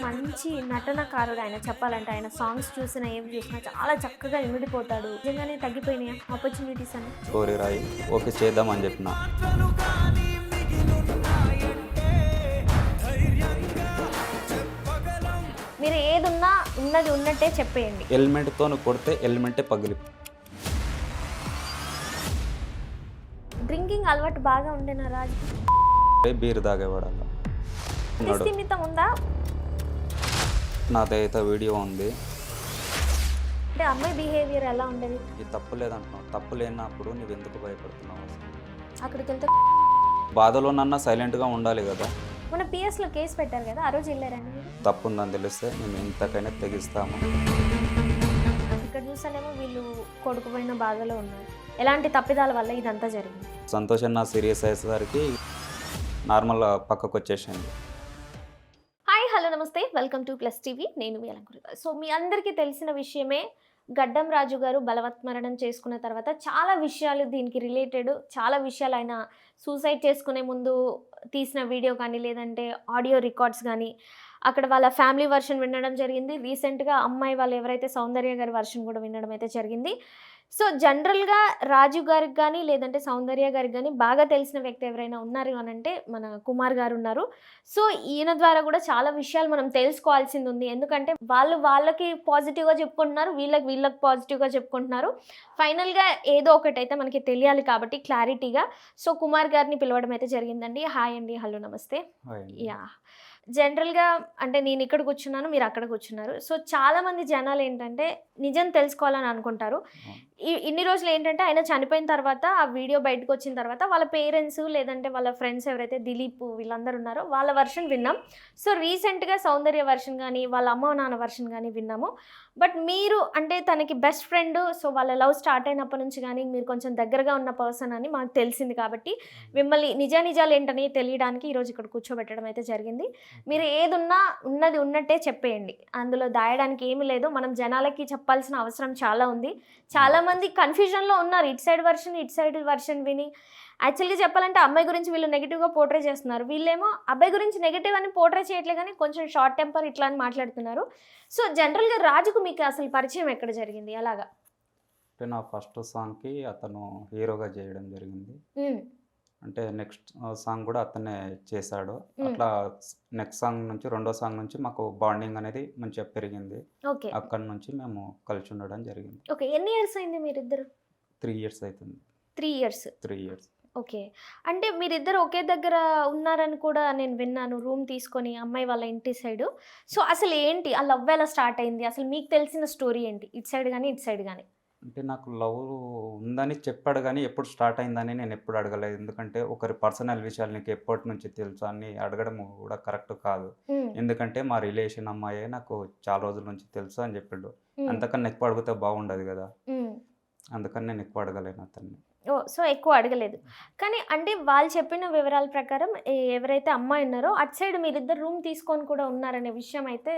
మంచి నటనకారుడు ఆయన చెప్పాలంటే. ఆయన సాంగ్స్ చూసినా, ఏవి చూసినా చాలా చక్కగా ఇమిడిపోతాడు. నిజంగానే తగ్గిపోయినాయా ఆపర్చునిటీస్ అన్ని? స్టోరీ రాయి ఓకే చేద్దామని చెప్పిన. మీరు ఏదున్నా ఉన్నది ఉన్నట్టే చెప్పేయండి. ఎలిమెంట్తో కొడితే ఎలిమెంటే పగిలి. డ్రింకింగ్ అలవాటు బాగా ఉండేనా రాజు? బీర్ తాగేవాడు అలా. నిశ్చిమితం ఉందా? నాదైతే వీడియో ఉంది. అంటే అమ్మాయి బిహేవియర్ ఎలా ఉండేది? ఈ తప్పు లేదంటున్నావు, తప్పు లేనప్పుడు నువ్వు ఎందుకు భయపడుతున్నావు? అక్కడికి వెళ్తే బాధలోనన్నా సైలెంట్గా ఉండాలి కదా. మన పిఎస్లో కేసు పెట్టారు కదా, ఆ రోజు వెళ్ళారండి మీరు? తప్పు ఉందని తెలిస్తే మేము ఎంతకైనా తెగిస్తాము. ఇక్కడ చూసానేమో వీళ్ళు కొడుకుపోయిన బాధలో ఉన్నారు. ఎలాంటి తప్పిదాల వల్ల ఇదంతా జరిగింది? సంతోషం నా సీరియస్ అయ్యేసరికి నార్మల్ పక్కకు వచ్చేసింది. హాయ్ హలో నమస్తే, వెల్కమ్ టు ప్లస్ టీవీ. నేను మీ అలంకృత. సో మీ అందరికీ తెలిసిన విషయమే, గడ్డం రాజు గారు బలవత్మరణం చేసుకున్న తర్వాత చాలా విషయాలు దీనికి రిలేటెడ్, చాలా విషయాలు ఆయన సూసైడ్ చేసుకునే ముందు తీసిన వీడియో కానీ, లేదంటే ఆడియో రికార్డ్స్ కానీ, అక్కడ వాళ్ళ ఫ్యామిలీ వర్షన్ వినడం జరిగింది. రీసెంట్గా అమ్మాయి వాళ్ళు ఎవరైతే సౌందర్య గారి వర్షన్ కూడా వినడం అయితే జరిగింది. సో జనరల్గా రాజు గారికి కానీ, లేదంటే సౌందర్య గారికి కానీ బాగా తెలిసిన వ్యక్తి ఎవరైనా ఉన్నారు అని అంటే మన కుమార్ గారు ఉన్నారు. సో ఈయన ద్వారా కూడా చాలా విషయాలు మనం తెలుసుకోవాల్సింది ఉంది. ఎందుకంటే వాళ్ళకి పాజిటివ్గా చెప్పుకుంటున్నారు, వీళ్ళకి పాజిటివ్గా చెప్పుకుంటున్నారు. ఫైనల్గా ఏదో ఒకటి అయితే మనకి తెలియాలి కాబట్టి క్లారిటీగా. సో కుమార్ గారిని పిలవడం అయితే జరిగిందండి. హాయ్ అండి, హలో నమస్తే. యా, జనరల్గా అంటే నేను ఇక్కడ కూర్చున్నాను, మీరు అక్కడ కూర్చున్నారు. సో చాలామంది జనాలు ఏంటంటే నిజం తెలుసుకోవాలని అనుకుంటారు. ఇన్ని రోజులు ఏంటంటే ఆయన చనిపోయిన తర్వాత ఆ వీడియో బయటకు వచ్చిన తర్వాత వాళ్ళ పేరెంట్స్, లేదంటే వాళ్ళ ఫ్రెండ్స్ ఎవరైతే దిలీప్ వీళ్ళందరూ ఉన్నారో వాళ్ళ వర్షన్ విన్నాం. సో రీసెంట్గా సౌందర్య వర్షన్ కానీ, వాళ్ళ అమ్మ నాన్న వర్షన్ కానీ విన్నాము. బట్ మీరు అంటే తనకి బెస్ట్ ఫ్రెండ్, సో వాళ్ళ లవ్ స్టార్ట్ అయినప్పటి నుంచి కానీ మీరు కొంచెం దగ్గరగా ఉన్న పర్సన్ అని మాకు తెలిసింది. కాబట్టి మిమ్మల్ని నిజాలు ఏంటని తెలియడానికి ఈరోజు ఇక్కడ కూర్చోబెట్టడం అయితే జరిగింది. మీరు ఏదున్నా ఉన్నది ఉన్నట్టే చెప్పేయండి, అందులో దాయడానికి ఏమీ లేదు. మనం జనాలకి చెప్పాల్సిన అవసరం చాలా ఉంది. చాలామంది కన్ఫ్యూజన్లో ఉన్నారు, ఇటు సైడ్ వర్షన్ విని. యాక్చువల్గా చెప్పాలంటే అమ్మాయి గురించి వీళ్ళు నెగిటివ్గా పోర్ట్రే చేస్తున్నారు, వీళ్ళేమో అబ్బాయి గురించి నెగిటివ్ అని పోర్ట్రే చేయట్లేదు కానీ కొంచెం షార్ట్ టెంపర్ ఇట్లా అని మాట్లాడుతున్నారు. సో జనరల్గా రాజుకు మీకు అసలు పరిచయం ఎక్కడ జరిగింది, ఎలాగా? అంటే నా ఫస్ట్ సాంగ్కి అతను హీరోగా చేయడం జరిగింది. అంటే నెక్స్ట్ సాంగ్ కూడా అతనే చేశాడు. అట్లా నెక్స్ట్ సాంగ్ నుంచి, రెండో సాంగ్ నుంచి మాకు బాండింగ్ అనేది మంచిగా పెరిగింది. ఓకే, అక్కడ నుంచి మేము కలిసి ఉండడం జరిగింది. ఓకే. ఎన్ని ఇయర్స్ అయింది మీరిద్దరు? 3 years అవుతుంది. 3 years. 3 years. ఓకే. అంటే మీరిద్దరు ఒకే దగ్గర ఉన్నారని కూడా నేను విన్నాను, రూమ్ తీసుకొని అమ్మాయి వాళ్ళ ఇంటి సైడు. సో అసలు ఏంటి ఆ లవ్ ఎలా స్టార్ట్ అయింది? అసలు మీకు తెలిసిన స్టోరీ ఏంటి, ఇటు సైడ్ కానీ ఇటు సైడ్ కానీ? అంటే నాకు లవ్ ఉందని చెప్పాడు కానీ ఎప్పుడు స్టార్ట్ అయిందని నేను ఎప్పుడు అడగలేదు. ఎందుకంటే ఒకరి పర్సనల్ విషయాలు నీకు ఎప్పటి నుంచి తెలుసు అని అడగడం కూడా కరెక్ట్ కాదు. ఎందుకంటే మా రిలేషన్ అమ్మాయే నాకు చాలా రోజుల నుంచి తెలుసు అని చెప్పిండు. అంతకన్నా ఎక్కువ అడిగితే బాగుండదు కదా, అందుకని నేను ఎక్కువ అడగలేను అతన్ని. ఓ, సో ఎక్కువ అడగలేదు. కానీ అంటే వాళ్ళు చెప్పిన వివరాల ప్రకారం ఎవరైతే అమ్మాయి ఉన్నారో అటు సైడ్ మీరిద్దరు రూమ్ తీసుకొని కూడా ఉన్నారనే విషయం అయితే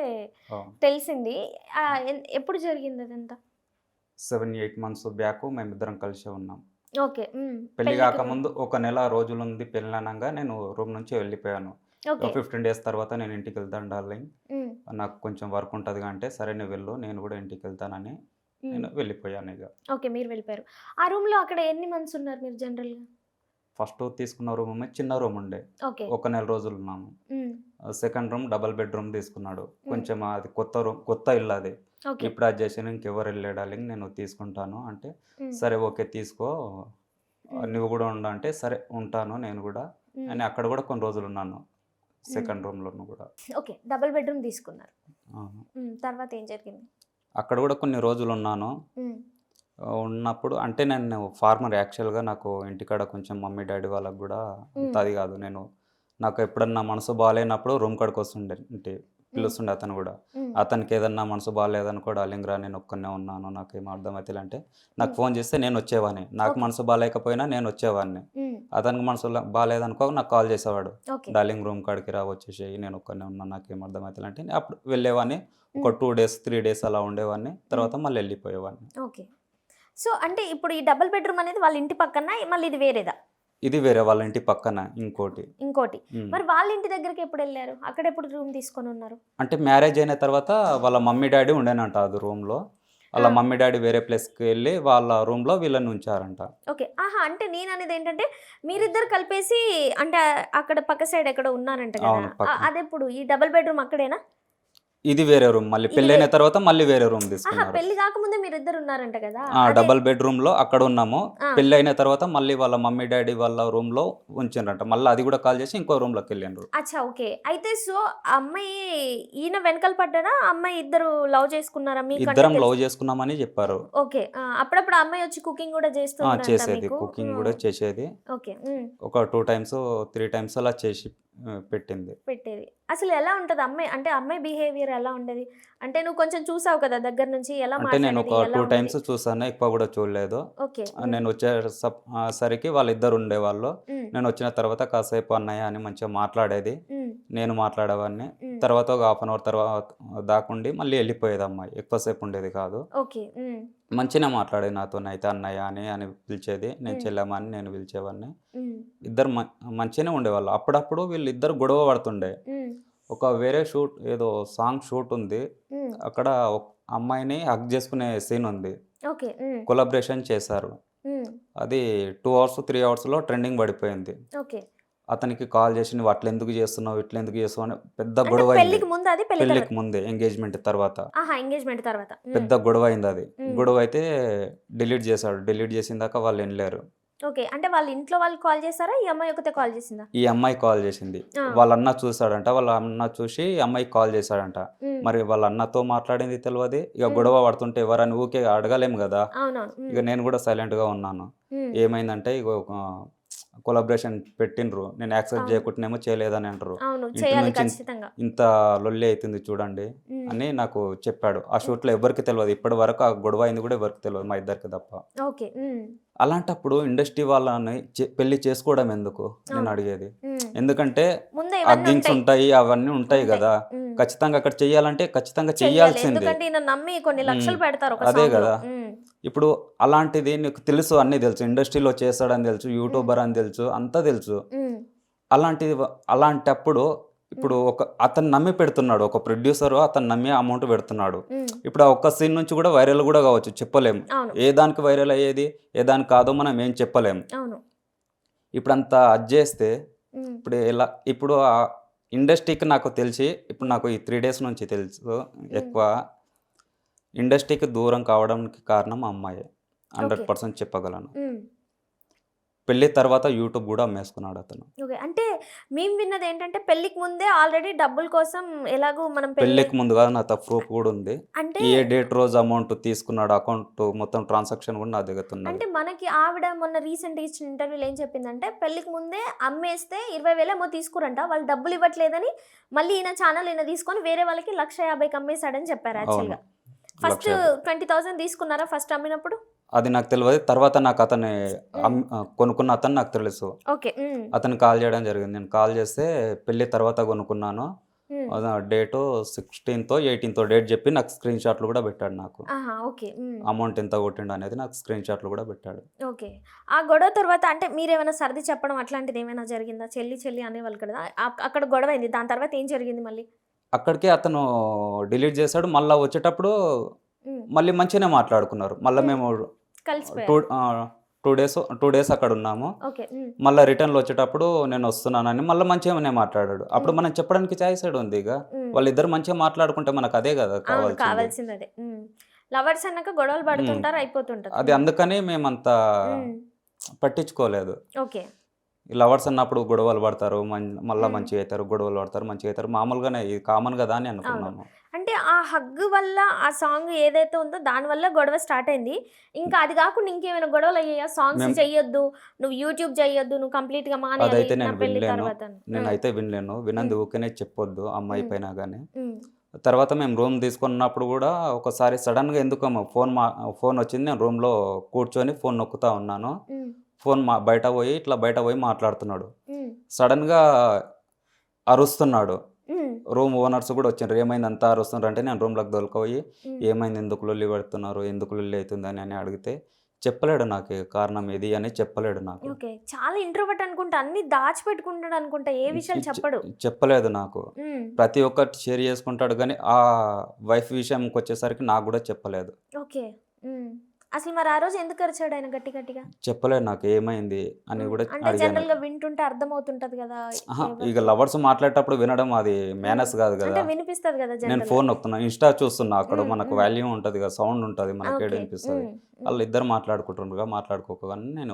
తెలిసింది. ఎప్పుడు జరిగింది అదంతా? 7-8 months బ్యాక్ మేమిద్దరం కలిసే ఉన్నాం. ఓకే. పెళ్లి కాకముందు ఒక నెల రోజులు ఉంది పెళ్ళి అనగా నేను రూమ్ నుంచి వెళ్ళిపోయాను. 15 days తర్వాత నేను ఇంటికి వెళ్తాను డార్లింగ్, నాకు కొంచెం వర్క్ ఉంటుంది అంటే సరే నువ్వు వెళ్ళు, నేను కూడా ఇంటికి వెళ్తానని నేను వెళ్ళిపోయాను. ఇక ఓకే, మీరు వెళ్ళిపోయారు. ఆ రూమ్లో అక్కడ ఎన్ని మంత్స్ ఉన్నారు మీరు జనరల్గా? ఫస్ట్ తీసుకున్న రూమ్ చిన్న రూమ్ ఉండే, ఒక నెల రోజులు ఉన్నాము. సెకండ్ రూమ్ డబుల్ బెడ్రూమ్ తీసుకున్నాడు. కొంచెం అది కొత్త ఇల్లు, అది ఇప్పుడు అది చేసి ఇంకెవరు వెళ్ళాడాలింగ్ నేను తీసుకుంటాను అంటే సరే ఓకే తీసుకో, నువ్వు కూడా ఉండ అంటే సరే ఉంటాను నేను కూడా అని అక్కడ కూడా కొన్ని రోజులు ఉన్నాను సెకండ్ రూమ్లోను కూడా. ఓకే, డబుల్ బెడ్రూమ్ తీసుకున్నారు. తర్వాత ఏం జరిగింది? అక్కడ కూడా కొన్ని రోజులు ఉన్నాను. ఉన్నప్పుడు అంటే నేను ఫార్మర్ యాక్చువల్గా, నాకు ఇంటికాడ కొంచెం మమ్మీ డాడీ వాళ్ళకు కూడా అది కాదు. నాకు ఎప్పుడన్నా మనసు బాగాలేనప్పుడు రూమ్ కాడికి వస్తుండే, అంటే పిలుస్తుండే అతను కూడా. అతనికి ఏదన్నా మనసు బాగాలేదని కూడా అలింగ్రా నేను ఒక్కనే ఉన్నాను, నాకేం అర్థమైతే అంటే నాకు ఫోన్ చేస్తే నేను వచ్చేవాడిని. నాకు మనసు బాగాలేకపోయినా నేను వచ్చేవాడిని. అతనికి మనసు బాగాలేదనుకో నాకు కాల్ చేసేవాడు, డార్లింగ్ రూమ్ కాడికి రా వచ్చేసేయి, నేను ఒక్కనే ఉన్నాను, నాకేం అర్థమైతే అంటే అప్పుడు వెళ్ళేవాడిని. ఒక 2 days 3 days అలా ఉండేవాడిని, తర్వాత మళ్ళీ వెళ్ళిపోయేవాడిని. ఓకే. సో అంటే ఇప్పుడు ఈ డబుల్ బెడ్రూమ్ అనేది వాళ్ళ ఇంటి పక్కన, మళ్ళీ ఇది వేరేదా? ఇది వేరే వాళ్ళ ఇంటి పక్కన ఇంకోటి. ఇంకోటి. హ్మ్. మరి వాళ్ళ ఇంటి దగ్గరికి ఎప్పుడు వెళ్ళారు? అక్కడ ఎప్పుడు రూమ్ తీసుకొని ఉన్నారు? అంటే మ్యారేజ్ అయిన తర్వాత వాళ్ళ మమ్మీ డాడీ ఉండేనంట అది రూమ్‌లో. వాళ్ళ ఆ! మమ్మీ డాడీ వేరే ప్లేస్‌కి వెళ్ళి వాళ్ళ రూమ్‌లో వీళ్ళని ఉంచారంట. ఓకే. ఆహా! అంటే నేననేది ఏంటంటే మీరిద్దరు కలిపేసి అంటే అక్కడ పక్క సైడ్ ఎక్కడో ఉన్నారంట గదా! అవును. పక్కన. అదెప్పుడు ఈ డబుల్ బెడ్‌రూమ్ అక్కడేనా? ఇది వేరే రూమ్. మళ్ళీ ఇది వే పెళ్లయిన తర్వాత మళ్ళీ వేరే రూమ్ ఆహా! తీసుకున్నారు. పెళ్లి గాకముందే మీరిద్దరు ఉన్నారంట గదా! ఆ! అదే. డబుల్ బెడ్‌రూమ్‌లో అక్కడున్నాము. ఆ! పెళ్లయిన తర్వాత మళ్ళీ వాళ్ళ మమ్మీ డాడీ వాళ్ళ రూమ్‌లో ఉంచిండ్రంట. మళ్ళా అది గూడా కాల్ చేసి ఇంకో రూమ్‌లోకెళ్ళిండ్రు. అచ్చా! ఓకే. అయితే సో, ఆ అమ్మాయి ఈయన వెనకాల పడ్డాడా? ఆ అమ్మాయి ఇద్దరు లవ్ చేసుకున్నారా? మీకంటే ఇద్దరం లవ్ తెలుసు. చేసుకున్నామని చెప్పారు. ఓకే. ఆ! అప్పుడప్పుడు ఆ అమ్మాయి వచ్చి కుకింగ్ గూడా చేస్తుందంట చేసేది. మీకు? కుకింగ్ హ్మ్. గూడా చేసేది. ఓకే. హ్మ్. ఒక 2 టైమ్స్, 3 టైమ్స్ అలా చేసి పెట్టింది. పెట్టేది. అసలు ఎలా ఉంటది అమ్మాయి? అంటే అమ్మాయి బిహేవియర్ ఎలా ఉండేది? అంటే నువ్వు కొంచెం చూసావు కదా దగ్గర నుంచి ఎలా అంటే నేను మాట్లాడేది? ఒక ఎలా 2 ఉండేది? టైమ్స్ చూసాను. ఎక్కువ గూడా చూడలేదు. ఓకే. హ్మ్. నేను సరికి వాళ్ళిద్దరు ఉండేవాళ్ళు. హ్మ్. నేనొచ్చిన తర్వాత కాసేపు అన్నయ్య అని మంచిగా మాట్లాడేది. హ్మ్. నేను మాట్లాడేవాడిని. హ్మ్. తర్వాత ఒక హాఫ్ అన్ అవర్ తర్వాత దాకుండి మళ్ళీ ఎళ్ళిపోయేది అమ్మాయి. ఎక్కువ సేపు ఉండేది కాదు. ఓకే. హ్మ్. మంచిగానే మాట్లాడేది నాతోనైతే అన్నయ్య అని పిలిచేది. నేను హ్మ్. చెల్లెమ్మ అని నేను పిలిచేవాడిని. హ్మ్. ఇద్దరు మంచిగానే ఉండేవాళ్ళు. అప్పుడప్పుడు వీళ్ళిద్దరు గొడవ పడుతుండే. హ్మ్. ఒక వేరే షూట్ ఏదో సాంగ్ షూట్ ఉంది. హ్మ్. అక్కడ అమ్మాయిని హగ్ చేసుకునే సీన్ ఉంది. ఓకే. హ్మ్. కొలాబరేషన్ చేశారు. హ్మ్. అది 2 అవర్స్, 3 అవర్స్‌లో ట్రెండింగ్ పడిపోయింది. ఓకే. అతనికి కాల్ చేసి "నువ్వు అట్లెందుకు చేస్తున్నావు? ఇట్లెందుకు చేస్తున్నావు?" అని పెద్ద అంటే గొడవయింది. పెళ్ళికి ముందా అది? పెళ్లి తర్వాత? పెళ్ళికి ముందే ఎంగేజ్‌మెంట్ తర్వాత. ఆహా! ఎంగేజ్‌మెంట్ తర్వాత. హ్మ్. పెద్ద గొడవయిందది. హ్మ్. గొడవైతే డిలీట్ చేశాడు. డిలీట్ చేసిన దాకా వాళ్ళు ఇనలేరు. ఓకే. అంటే వాళ్ళ ఇంట్లో వాళ్ళు కాల్ చేసారా? ఈ అమ్మాయి ఒకతే కాల్ చేసిందా? ఈ అమ్మాయి కాల్ చేసింది. ఆ! వాళ్ళ అన్న చూసాడంట. వాళ్ళ అన్న చూసి ఈ అమ్మాయికి కాల్ చేశాడంట. హ్మ్. మరి వాళ్ళ అన్నతో మాట్లాడింది తెలవది. ఇక హ్మ్. గొడవ పడుతుంటే ఎవరని ఊకే అడగలేం గదా! అవునవును. ఇక హ్మ్. నేను గూడా సైలెంట్‌గా ఉన్నాను. హ్మ్. ఏమైందంటే ఇగో కొలాబరేషన్ పెట్టిండ్రు. నేను యాక్సెప్ట్ అవును. చేయకుంటేనేమో చేయలేదని అంటరు. అవును. ఇంటి చేయాలి నుంచి ఖచ్చితంగా. ఇంత లొల్లి అయితుంది చూడండి హ్మ్. అని నాకు చెప్పాడు. ఆ హ్మ్. షూట్‌లో ఎవ్వరికీ తెలవదు. ఇప్పటి వరకు ఆ గొడవ అయింది గూడా ఎవరికీ తెలవదు మా ఇద్దరికి తప్ప. ఓకే. హ్మ్. అలాంటప్పుడు ఇండస్ట్రీ వాళ్ళని పెళ్లి చేసుకోవడం ఎందుకు? నేను అవును. అడిగేది. హ్మ్. ఎందుకంటే ముందే ఇవన్నీ హగ్గింగ్స్ ఉంటాయి. ఉంటాయి. అవన్నీ ఉంటాయి ఉంటాయి. గదా! హ్మ్. ఖచ్చితంగా అక్కడ చెయ్యాలంటే ఖచ్చితంగా చెయ్యాలి. చెయ్యాల్సిందే. ఎందుకంటే ఈయన నమ్మి కొన్ని హ్మ్. లక్షలు పెడతారు ఒక అదే సాంగ్‌లో. గదా! హ్మ్. ఇప్పుడు అలాంటిది నీకు తెలుసు అన్నీ తెలుసు. ఇండస్ట్రీలో చేస్తాడని తెలుసు. హ్మ్. యూట్యూబర్ అని తెలుసు. అంతా తెలుసు. హ్మ్. అలాంటిది అలాంటప్పుడు ఇప్పుడు హ్మ్. అతను నమ్మి పెడుతున్నాడు. ఒక ప్రొడ్యూసరు అతను నమ్మి అమౌంట్ పెడుతున్నాడు. హ్మ్. ఇప్పుడు ఆ ఒక్క సీన్ నుంచి గూడా వైరల్ గూడా గావచ్చు చెప్పలేం. అవును. ఏ దానికి వైరల్ అయ్యేది, ఏ దానికి కాదో మనం ఏం చెప్పలేం. అవును. ఇప్పుడంత అది జేస్తే హ్మ్. ఇప్పుడు ఇండస్ట్రీకి నాకు తెలిసి ఇప్పుడు నాకు ఈ 3 డేస్ నుంచి తెలుసు హ్మ్. ఎక్కువ ఇండస్ట్రీకి దూరం కావడానికి కారణం ఆ అమ్మాయే. ఓకే. 100% చెప్పగలను. హ్మ్. పెళ్లి తర్వాత యూట్యూబ్ గూడా అమ్మేసుకున్నాడతను. ఓకే. అంటే మేము విన్నదేంటంటే పెళ్ళికి ముందే ఆల్రెడీ డబ్బుల కోసం ఎలాగో మనం పెళ్లి పెళ్ళికి ముందు గాదు నాతో ప్రూఫ్ గూడా ఉంది. అంటే ఏ డేట్ రోజు అమౌంట్ తీసుకున్నాడు అకౌంట్ మొత్తం ట్రాన్సాక్షన్ గూడా నా దగ్గరతున్నది. అంటే మనకి ఆవిడ మొన్న రీసెంట్‌గా ఇచ్చిన ఇంటర్వ్యూలో ఏం చెప్పిందంటే, పెళ్ళికి ముందే అమ్మేస్తే 20,000 ఏమో తీసుకురంట. వాళ్ళు డబ్బులు ఇవ్వట్లేదని మళ్ళీ ఈయన ఛానెల్ ఈయన తీసుకొని వేరే వాళ్ళకి 1,50,000కి అమ్మేసాడని చెప్పారు అవును. యాక్చువల్‌గా. ఫస్ట్ 1,50,000 20,000 తీసుకున్నారా ఫస్ట్ అమ్మినప్పుడు? అది నాకు తెలవదు. తర్వాత నాకు అతన్ని హ్మ్. కొనుక్కున్న అతను నాకు తెలుసు. ఓకే. హ్మ్. అతను కాల్ చేయడం జరిగింది. నేను కాల్ చేస్తే పెళ్లి తర్వాత కొనుక్కున్నాను. హ్మ్. డేటు 16థో, 18థో డేట్ చెప్పి నాకు స్క్రీన్ షాట్లు కూడా పెట్టాడు నాకు. ఆహా! ఓకే. హ్మ్. అమౌంట్ ఎంత కొట్టిండు అనేది నాకు స్క్రీన్ షాట్లు కూడా పెట్టాడు. ఓకే. ఆ గొడవ తర్వాత అంటే మీరేమైనా సర్ది చెప్పడం అట్లాంటిదేమైనా జరిగిందా? చెల్లి, చెల్లి అనేవాళ్ళు కదా! అక్కడ గొడవైంది. దాని తర్వాత ఏం జరిగింది మళ్ళీ? అక్కడికే అతను డిలీట్ చేసాడు. మళ్ళా వచ్చేటప్పుడు హ్మ్. మళ్ళీ మంచిగానే మాట్లాడుకున్నారు. మళ్ళా హ్మ్. మేము 2 కలిసిపోయారు. 2 డేస్ అక్కడున్నాము. ఓకే. హ్మ్. మళ్ళా రిటర్న్‌లో వచ్చేటప్పుడు నేనొస్తున్నానని మళ్ళా మంచిగానే మాట్లాడాడు. అప్పుడు హ్మ్. మనం చెప్పడానికి చాయిస్ ఏడుందిగ. హ్మ్. వాళ్ళిద్దరు మంచిగా మాట్లాడుకుంటే మనకదే గదా అవును. కావాల్సింది. కావాల్సిందదే. హ్మ్. లవర్స్ అన్నాక గొడవలు హ్మ్. పడుతుంటారు. అయిపోతుంటది. అది హ్మ్. అందుకని మేమంత హ్మ్. పట్టించుకోలేదు. ఓకే. ఈ లవర్స్ అన్నప్పుడు గొడవలు పడతారు. మళ్ళా హ్మ్. మంచిగా అయితారు. గొడవలు పడతారు. మంచిగా అయితారు. మామూలుగానే ఇది కామన్ గదా అని అవును. అనుకున్నాము. అంటే ఆ హగ్ వల్ల ఆ సాంగ్ ఏదైతే ఉందో దాని వల్ల గొడవ స్టార్ట్ అయింది. ఇంకా అది గాకుండా ఇంకేమైనా గొడవలయ్యాయా? సాంగ్స్ మేము చెయ్యొద్దు, నువ్వు యూట్యూబ్ చెయ్యొద్దు, నువ్వు కంప్లీట్‌గా మానేయాలి అదైతే నా నేను పెళ్లి వినలేను. తర్వాత అని. హ్మ్. నేనైతే వినలేను. వినంది హ్మ్. ఊకనే చెప్పొద్దు అమ్మాయి హ్మ్. పైన గాని. హ్మ్. తర్వాత మేము రూమ్ తీసుకున్నప్పుడు గూడా ఒకసారి సడెన్‌గా ఎందుకేమో ఫోనొచ్చింది. నేను రూమ్‌లో కూర్చొని ఫోన్ నొక్కుతా ఉన్నాను. హ్మ్. బయట పోయి మాట్లాడుతున్నాడు. హ్మ్. సడెన్‌గా అరుస్తున్నాడు. హ్మ్. రూమ్ ఓనర్స్ గూడా వచ్చిండ్రు. ఏమైంది అంతా అరుస్తున్నారు అంటే నేను రూమ్‌లోకి దొరకపోయి హ్మ్. ఏమైంది? ఎందుకు లొల్లి పెడుతున్నారు? ఎందుకు లొల్లి అయితుందని అని అడిగితే చెప్పలేడు నాకు కారణం ఇది అని చెప్పలేడు నాకు. ఓకే. చాలా ఇంట్రోవర్ట్ అనుకుంటా. అన్నీ దాచిపెట్టుకుంటాడు అనుకుంటా. ఏ విషయాలు చెప్పడు. చెప్పలేదు నాకు. హ్మ్. ప్రతి ఒక్కటి షేర్ చేసుకుంటాడు గానీ, ఆ వైఫ్ విషయంకొచ్చేసరికి నాకు గూడా చెప్పలేదు. ఓకే. హ్మ్. అసలు మరి ఆ రోజు ఎందుకు అరిచాడు ఆయన గట్టి గట్టిగా? చెప్పలేదు నాకు ఏమైంది అని గూడా అంటే అడిగాను. జనరల్‌గా వింటుంటే అర్థమవుతుంటది గదా! అహా! ఇక ఎవరికి లవర్స్ మాట్లాడేటప్పుడు వినడం అది హ్మ్. మేనర్స్ గాదు అంటే గదా! వినిపిస్తది గదా! నేను జనరల్‌గా. ఫోన్ నొక్కుతున్నా. ఇన్‌స్టా చూస్తున్నా. అక్కడ హ్మ్. మనకు హ్మ్. వాల్యూమ్ ఉంటది గదా! సౌండ్ ఉంటది. మనకేడ ఓకే. ఇనిపిస్తది. హ్మ్. హ్మ్. ఆళ్ళిద్దరు మాట్లాడుకుంటుండ్రుగా మాట్లాడుకోగానే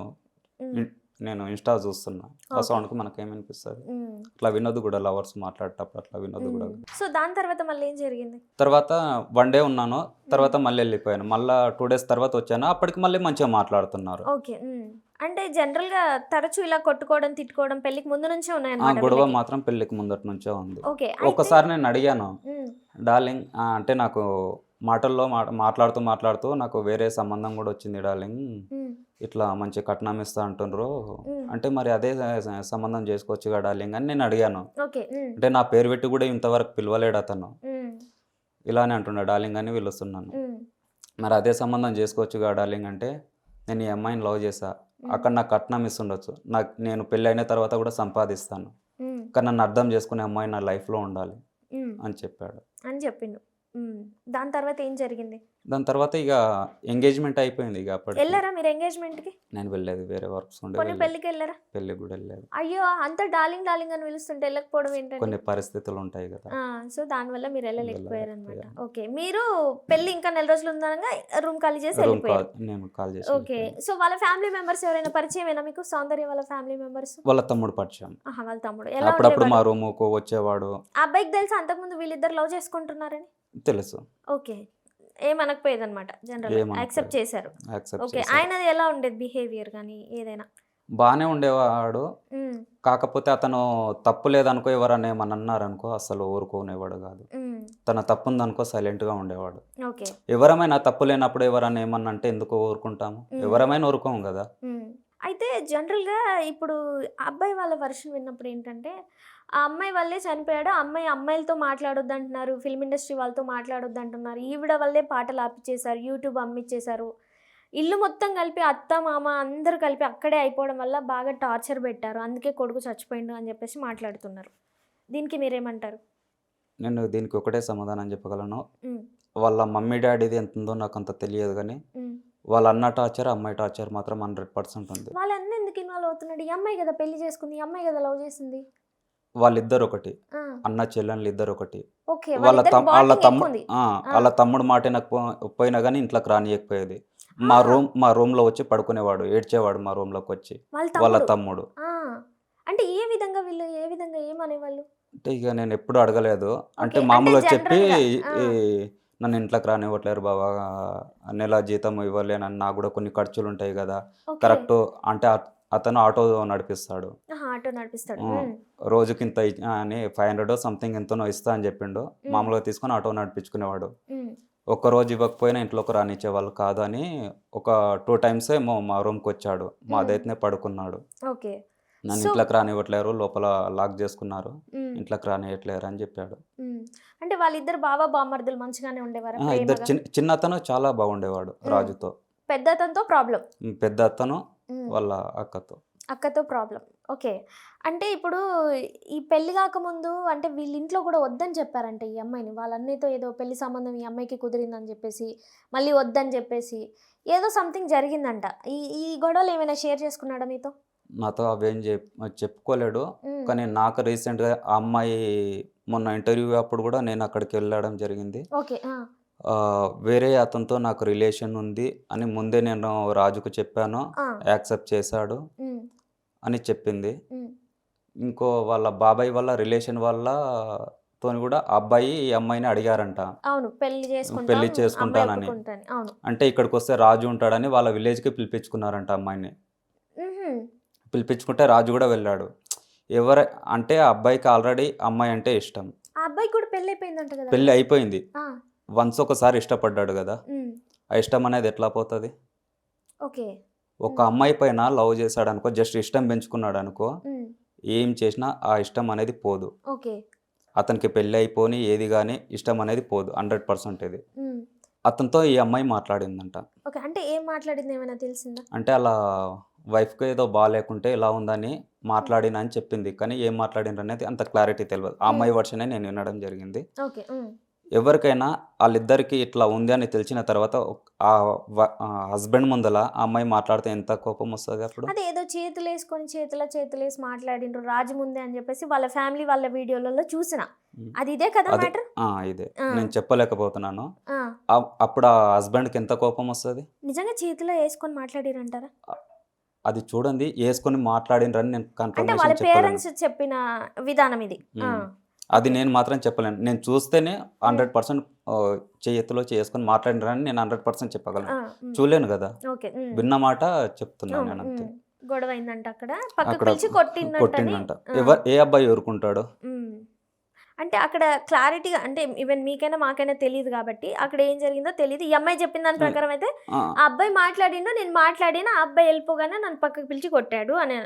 హ్మ్. నేను ఇన్‌స్టా చూస్తున్నా. ఆ ఓకే. సౌండ్‌కి మనకేం ఇనిపిస్తది. హ్మ్. అట్లా వినొద్దు గూడా లవర్స్ మాట్లాడేటప్పుడు అట్లా వినొద్దు గూడా. హ్మ్. సో, దాని తర్వాత మళ్ళేం జరిగింది? తర్వాత 1 డే ఉన్నాను. హ్మ్. తర్వాత మళ్ళీ ఎళ్ళిపోయాను. మళ్ళా 2 డేస్ తర్వాత వచ్చాను. అప్పటికి మళ్ళీ మంచిగా మాట్లాడుతున్నారు. ఓకే. హ్మ్. అంటే జనరల్‌గా తరచూ ఇలా కొట్టుకోవడం, తిట్టుకోవడం పెళ్ళికి ముందు నుంచే ఆ ఉన్నాయన్నమాట గొడవ వీళ్ళకి. మాత్రం పెళ్ళికి ముందటి నుంచే ఉంది. ఓకే. అయితే ఒక్కసారి నేను అడిగాను. హ్మ్. డార్లింగ్ అంటే నాకు మాటల్లో మాట్లాడుతూ నాకు వేరే సంబంధం గూడా వచ్చింది డార్లింగ్. హ్మ్. ఇట్లా మంచి కట్నం ఇస్తా అంటుండ్రు. హ్మ్. అంటే మరి అదే సంబంధం చేసుకోవచ్చుగా డార్లింగ్ అని నేను అడిగాను. ఓకే. హ్మ్. అంటే నా పేరు పెట్టి గూడా ఇంతవరకు పిలవలేడు అతను. హ్మ్. ఇలానే అంటున్నాడు డార్లింగ్ అని పిలుస్తున్నాను. హ్మ్. మరి అదే సంబంధం చేసుకోవచ్చుగా డార్లింగ్ అంటే, నేను ఈ అమ్మాయిని లవ్ చేశా. హ్మ్. అక్కడ నాకు కట్నం ఇస్తుండొచ్చు. నేను పెళ్లయిన తర్వాత కూడా సంపాదిస్తాను. హ్మ్. కానీ నన్ను అర్థం చేసుకునే అమ్మాయి నా లైఫ్‌లో ఉండాలి హ్మ్. అని చెప్పాడు. అని చెప్పిండు. హ్మ్. దాని తర్వాత ఏం జరిగింది? దాని తర్వాత ఇక ఎంగేజ్‌మెంట్ అయిపోయింది ఇక అప్పటికి. ఎళ్లారా మీరు ఎంగేజ్‌మెంట్‌కి? నేను వెళ్ళలేదు. వేరే వర్క్స్ ఉండి పోనీ వెళ్ళలేదు. పెళ్ళికెళ్లారా? పెళ్ళికి కూడా వెళ్ళలేదు. అయ్యో! అంతా డార్లింగ్, డార్లింగ్ అని పిలుస్తుంటే ఎళ్ళకపోవడం ఏంటండి? కొన్ని పరిస్థితులు ఉంటాయి కదా! ఆ! సో, దానివల్ల మీరు ఎళ్ళలేకపోయారనమాట. వెళ్ళలేకపోయాను. ఓకే. మీరు పెళ్లి ఇంకా నెల రోజులు ఉందనంగా రూమ్ ఖాళీ చేసి ఎళ్ళిపోయారు. నేను కాల్ చేసి ఓకే. వెళ్ళిపోయాను. సో, వాళ్ళ ఫ్యామిలీ మెంబర్స్ ఎవరైనా పరిచయమేనా మీకు? సౌందర్య వాళ్ళ ఫ్యామిలీ మెంబర్స్? వాళ్ళ తమ్ముడు పరిచయం. ఆహా! వాళ్ళ తమ్ముడు. ఎలా అప్పుడప్పుడు ఉండేవాడు? మా రూముకు వచ్చేవాడు. ఆ అబ్బాయికి తెలుసా అంతకుముందు వీళ్ళిద్దరు లవ్ చేసుకుంటున్నారని? తెలుసు. ఓకే. ఏమనకపోయేదనమాట జనరల్‌గా. యాక్సెప్ట్ ఏమనకపోయేది. చేశారు. Accept okay. చేశారు. ఆయనది ఎలా ఉండేది బిహేవియర్ గాని ఏదైనా? బానే ఉండేవాడు. హ్మ్. కాకపోతే అతను తప్పు లేదనుకో ఎవరన్నా ఏమన్నా అన్నారనుకో అస్సలు ఊరుకునేవాడు గాదు. హ్మ్. తన తప్పుందనుకో సైలెంట్‌గా ఉండేవాడు. ఓకే. ఎవరమైనా తప్పు లేనప్పుడు ఎవరన్నా ఏమన్నా అంటే ఎందుకు ఊరుకుంటాము? హ్మ్. ఎవరమైనా ఊరుకోము గదా! హ్మ్. అయితే జనరల్‌గా ఇప్పుడు ఆ అబ్బాయి వాళ్ళ వెర్షన్ విన్నప్పుడు ఏంటంటే, ఆ అమ్మాయి వల్లే చనిపోయాడు. ఆ అమ్మాయి అమ్మాయిలతో మాట్లాడొద్దంటున్నారు. ఫిల్మ్ ఇండస్ట్రీ వాళ్ళతో మాట్లాడొద్దంటున్నారు. ఈవిడ వల్లే పాటలు ఆపిచ్చేశారు. యూట్యూబ్ అమ్మిచ్చేశారు. ఇల్లు మొత్తం కలిపి అత్త, మామ అందరూ కలిపి అక్కడే అయిపోవడం వల్ల బాగా టార్చర్ పెట్టారు. అందుకే కొడుకు చచ్చిపోయిండు అని చెప్పేసి మాట్లాడుతున్నారు. దీనికి మీరేమంటారు? నేను దీనికి ఒకటే సమాధానం చెప్పగలను. హ్మ్. వాళ్ళ మమ్మీ, డ్యాడీది ఎంతుందో నాకంత తెలియదు గానీ, హ్మ్. వాళ్ళ అన్న టార్చర్, అమ్మాయి టార్చర్ మాత్రం 100% ఉంది. వాళ్ళ అన్న ఎందుకు ఇన్వాల్వ్ అవుతున్నాడు? ఈ అమ్మాయి కదా పెళ్లి చేసుకుంది. ఈ అమ్మాయి కదా లవ్ చేసింది. వాళ్ళిద్దరొకటి. ఆ! అన్న, చెల్లెన్లిద్దరొకటి. ఓకే. వాళ్ళిద్దరికి ఆళ్ళ బాండింగ్ తమ్ము ఎక్కువుంది. ఆ! ఆ! ఆళ్ళ తమ్ముడు మాట పోయినా గాని ఇంట్లోకి రానీయకపోయేది. ఆ! మా రూమ్‌లో వచ్చి పడుకునేవాడు. ఏడ్చేవాడు మా రూమ్‌లోకొచ్చి. వాళ్ళ వాళ్ళ తమ్ముడు. తమ్ముడు. ఆ! అంటే ఏ విధంగా వీళ్ళు ఏ విధంగా ఏమనేవాళ్ళు? అంటే ఇక నేనెప్పుడు అడగలేదు. అంటే ఓకే. అంటే మామూలుగా చెప్పి జనరల్‌గా ఆ! ఈ నన్ను ఇంట్లోకి రానివ్వట్లేరు బావ. నెల జీతం ఇవ్వలేనని నాకు గూడా కొన్ని ఖర్చులుంటాయి గదా! ఓకే. కరెక్టు అంటే అతను ఆటో నడిపిస్తాడు. ఆహా! ఆటో నడిపిస్తాడు. హ్మ్. హ్మ్. రోజుకింత అని 500 సంథింగ్ ఎంతనో ఇస్తా అని జెప్పిండు. హ్మ్. మామూలుగా తీసుకొని ఆటో నడిపించుకునేవాడు. హ్మ్. ఒక్కరోజు ఇవ్వకపోయినా ఇంట్లోకి రానిచ్చేవాళ్ళు కాదు అని ఒక 2 టైమ్స్ ఏమో మా రూమ్‌కొచ్చాడు. మా హ్మ్. దగ్గరనే పడుకున్నాడు. ఓకే. నన్ను సో ఇంట్లోకి రానివ్వట్లేరు. లోపల లాక్ జేసుకున్నారు. హ్మ్. ఇంట్లోకి రానియట్లేరు అని జెప్పాడు. హ్మ్. అంటే వాళ్ళిద్దరు బావ, బామర్దులు మంచిగానే ఉండేవారా ఇద్దరు ప్రేమగా? చిన్నతను చాలా బాగుండేవాడు హ్మ్. రాజుతో. పెద్దతనితో ప్రాబ్లమ్. పెద్ద అతను హ్మ్. వాళ్ళ అక్కతో. అక్కతో ప్రాబ్లమ్. ఓకే. అంటే ఇప్పుడు ఈ పెళ్లి గాకముందు అంటే వీళ్ళింట్లో గూడా వద్దని చెప్పారంట ఈ అమ్మాయిని. వాళ్ళ అన్నయ్యతో ఏదో పెళ్లి సంబంధం ఈ అమ్మాయికి కుదిరిందని జెప్పేసి, మళ్ళీ వద్దని జెప్పేసి, ఏదో సంథింగ్ జరిగిందంట. ఈ ఈ గొడవలేమైనా షేర్ చేసుకున్నాడా మీతో? నాతో అవేం చెప్పుకోలేడు. హ్మ్. కానీ నాకు రీసెంట్‌గా ఆ అమ్మాయి మొన్న ఇంటర్వ్యూ అప్పుడు గూడా నేను అక్కడికెళ్ళడం జరిగింది. ఓకే. ఆ! వేరే అతనితో నాకు రిలేషన్ ఉంది అని ముందే నేను రాజుకు చెప్పాను. ఆ! యాక్సెప్ట్ చేశాడు హ్మ్. అని చెప్పింది. హ్మ్. ఇంకో వాళ్ళ బాబాయ్ వాళ్ళ రిలేషన్ వాళ్ళ తోని గూడా ఆ అబ్బాయి ఈ అమ్మాయిని అడిగారంట. అవును. పెళ్లి చేసుకుంటాం. పెళ్లి అమ్మాయి చేసుకుంటానని. ఒప్పుకుంటని. అవును. అంటే ఇక్కడికొస్తే రాజు ఉంటాడని వాళ్ళ విలేజ్‌కి పిలిపించుకున్నారంట అమ్మాయిని. హుహు. పిలిపించుకుంటే రాజు గూడా వెళ్ళాడు. ఎవర అంటే ఆ అబ్బాయికి ఆల్రెడీ అమ్మాయంటే ఇష్టం. ఆ అబ్బాయికి కూడా పెళ్లయిపోయిందంట పెళ్లి గదండీ! అయిపోయింది. ఆ! వన్స్ ఒకసారి ఇష్టపడ్డాడు గదా! హ్మ్. ఆ ఇష్టం అనేది ఎట్లా పోతది? ఓకే. ఒక హ్మ్. అమ్మాయి పైన లవ్ చేశాడనుకో, జస్ట్ ఇష్టం పెంచుకున్నాడనుకో, హ్మ్. ఏం చేసినా ఆ ఇష్టం అనేది పోదు. ఓకే. అతనికి పెళ్లి అయిపోని ఏది గాని ఇష్టం అనేది పోదు. 100% ఇది. హ్మ్. అతనితో ఈ అమ్మాయి మాట్లాడిందంట. ఓకే. అంటే ఏం మాట్లాడింది ఏమైనా తెలిసిందా? అంటే అలా వైఫ్‌కి ఏదో బాలేకుంటే ఇలా ఉందని మాట్లాడినా అని చెప్పింది. కానీ ఏం మాట్లాడిండ్రనేది అంత క్లారిటీ తెలవదు. ఆ అమ్మాయి వర్షనే నేను వినడం జరిగింది. ఓకే. ఎవరికైనా ఆళ్ళిద్దరికీ ఇట్లా ఉంది అని తెలిసిన తర్వాత హస్బెండ్ ముందల ఆ అమ్మాయి మాట్లాడితే ఎంత కోపమొస్తది అప్పుడు? అదే ఏదో చేతులేసి మాట్లాడిండ్రు రాజు ముందే అని చెప్పేసి వాళ్ళ ఫ్యామిలీ వాళ్ళ వీడియోలలో చూసిన. హ్మ్. అది ఇదే కదా అదే. మ్యాటర్? ఇదే. ఆ! నేను చెప్పలేకపోతున్నాను. ఆ! అప్పుడు ఆ హస్బెండ్‌కి ఎంత కోపమొస్తది? నిజంగా చేతిలో ఏసుకొని మాట్లాడిర్రంటారా? అ అది చూడండి యేసుకొని మాట్లాడిండ్రని నేను అంటే వాళ్ళ కన్ఫర్మేషన్ చెప్పలేను. పేరెంట్స్ చెప్పిన విధానం ఇది. ఆ! హ్మ్. అది ఓకే. నేను మాత్రం చెప్పలేను. నేను చూస్తేనే హ్మ్. 100% చేతిలో చేసుకొని మాట్లాడినరని నేను 100% చెప్పగలను. ఆ! హ్మ్. చూడలేను గదా! ఓకే. విన్న మాట చెప్తున్నాను అవును. నేనంతే. గొడవయిందంట అక్కడ. పక్కకు అక్కడ పిలిచి కొట్టిండంటది. కొట్టిండంట. ఆ! ఏ అబ్బాయి ఊరుకుంటాడు? హ్మ్. అంటే అక్కడ క్లారిటీగా అంటే ఈవెన్ మీకైనా, మాకైనా తెలీదు గాబట్టి, అక్కడ ఏం జరిగిందో తెలీదు. ఈ అమ్మాయి చెప్పిన దాని హ్మ్. ప్రకారం అయితే, ఆ! ఆ అబ్బాయి మాట్లాడిండు, నేను మాట్లాడిన, ఆ అబ్బాయి ఎళ్ళిపోగానే నన్ను పక్కకు పిలిచి కొట్టాడు అని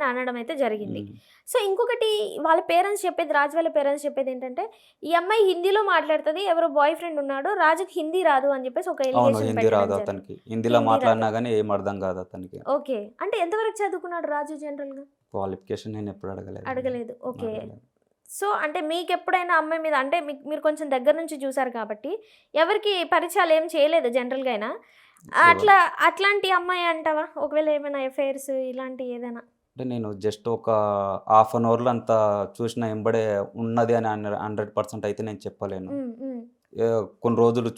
అనడం అయితే జరిగింది. హ్మ్. సో, ఇంకొకటి వాళ్ళ పేరెంట్స్ చెప్పేది, రాజు వాళ్ళ పేరెంట్స్ చెప్పేదేంటంటే, ఈ అమ్మాయి హిందీలో మాట్లాడుతది, ఎవరో బాయ్ ఫ్రెండ్ ఉన్నాడు, రాజుకి హిందీ రాదు అని చెప్పేసి ఒక అవును. ఎలిగేషన్ హిందీ పెట్టడం రాదు జరిగింది. అతనికి. హిందీలో హిందీ రాదు. మాట్లాడినా గాని ఏం అర్థం కాదు అతనికి. ఓకే. అంటే ఎంతవరకు చదువుకున్నాడు రాజు జనరల్‌గా? క్వాలిఫికేషన్ నేనెప్పుడు అడగలేదండి. అడగలేదు. ఓకే. అడగలేదు. సో, అంటే మీకెప్పుడైనా అమ్మాయి మీద అంటే మీరు కొంచెం దగ్గర నుంచి చూసారు కాబట్టి, ఎవరికీ పరిచయాలేం చేయలేదు జనరల్‌గా అయినా. ఎవరు అట్లాంటి అమ్మాయే అంటావా? ఒకవేళ ఏమైనా ఎఫైర్స్ ఇలాంటియి ఏదైనా? అంటే నేను జస్ట్ ఒక హాఫ్ అన్ అవర్‌లో అంతా చూసిన ఎంబడే ఉన్నది అని 100% అయితే నేను చెప్పలేను. హ్మ్. హ్మ్. కొన్ని రోజులు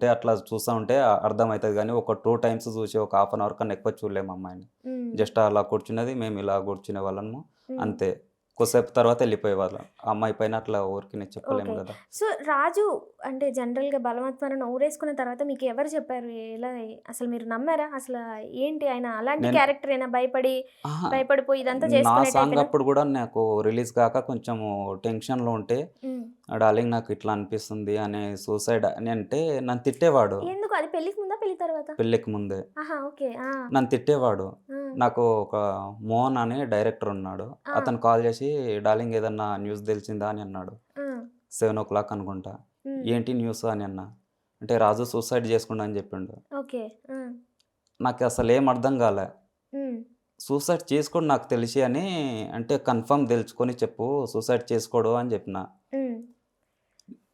అట్లా చూస్తా ఉంటే అర్థమైతది గానీ, ఒక 2 టైమ్స్ చూసి ఒక హాఫ్ అన్ అవర్ కన్నా ఎక్కువ చూడలేము అమ్మాయిని. హ్మ్. జస్ట్ అలా కూర్చున్నది, మేము ఇలా కూర్చునేవాళ్ళము. హ్మ్. అంతే. కొద్దిసేపు తర్వాత ఎళ్ళిపోయేవాళ్ళం. ఆ అమ్మాయి పైన అట్లా ఊరికనే చెప్పలేము ఓకే. గదా! సో, రాజు అంటే జనరల్‌గా బలవత్మరణ ఊరేసుకున్న తర్వాత మీకు ఎవరు చెప్పారు? ఎలా అసలు మీరు నమ్మారా? ఏంటి ఆయన అలాంటి నేను క్యారెక్టరేనా? అహా! భయపడిపోయి ఇదంతా నా చేసుకునే సాంగ్ టైపేనా? అప్పుడు గూడా నాకు రిలీజ్ కాక కొంచెము టెన్షన్‌లో ఉంటే, హ్మ్. డార్లింగ్ నాకు ఇట్లా అనిపిస్తుంది అని సూసైడ్ అని అంటే నన్ను తిట్టేవాడు. ఎందుకు? అది పెళ్ళికి ముందా? పెళ్లి తర్వాత? పెళ్ళికి ముందే. ఆహా! ఓకే. ఆ! నన్ను తిట్టేవాడు. ఆ! నాకు ఒక మోహన్ అని డైరెక్టర్ ఉన్నాడు. ఆ! అతను కాల్ చేసి, "డార్లింగ్ ఏదన్నా న్యూస్ తెలిసిందా?" అని అన్నాడు. ఆ! 7:00 అనుకుంటా. హ్మ్. "ఏంటి న్యూస్" అని అన్నా. అంటే రాజు సూసైడ్ చేసుకుండు అని చెప్పిండు. ఓకే. ఆ! నాకు అసలేం అర్థం కాలే. హ్మ్. సూసైడ్ చేసుకోడు నాకు తెలిసి అని అంటే కన్ఫర్మ్ తెలుసుకొని చెప్పు. సూసైడ్ చేసుకోడు అని చెప్పిన. హ్మ్.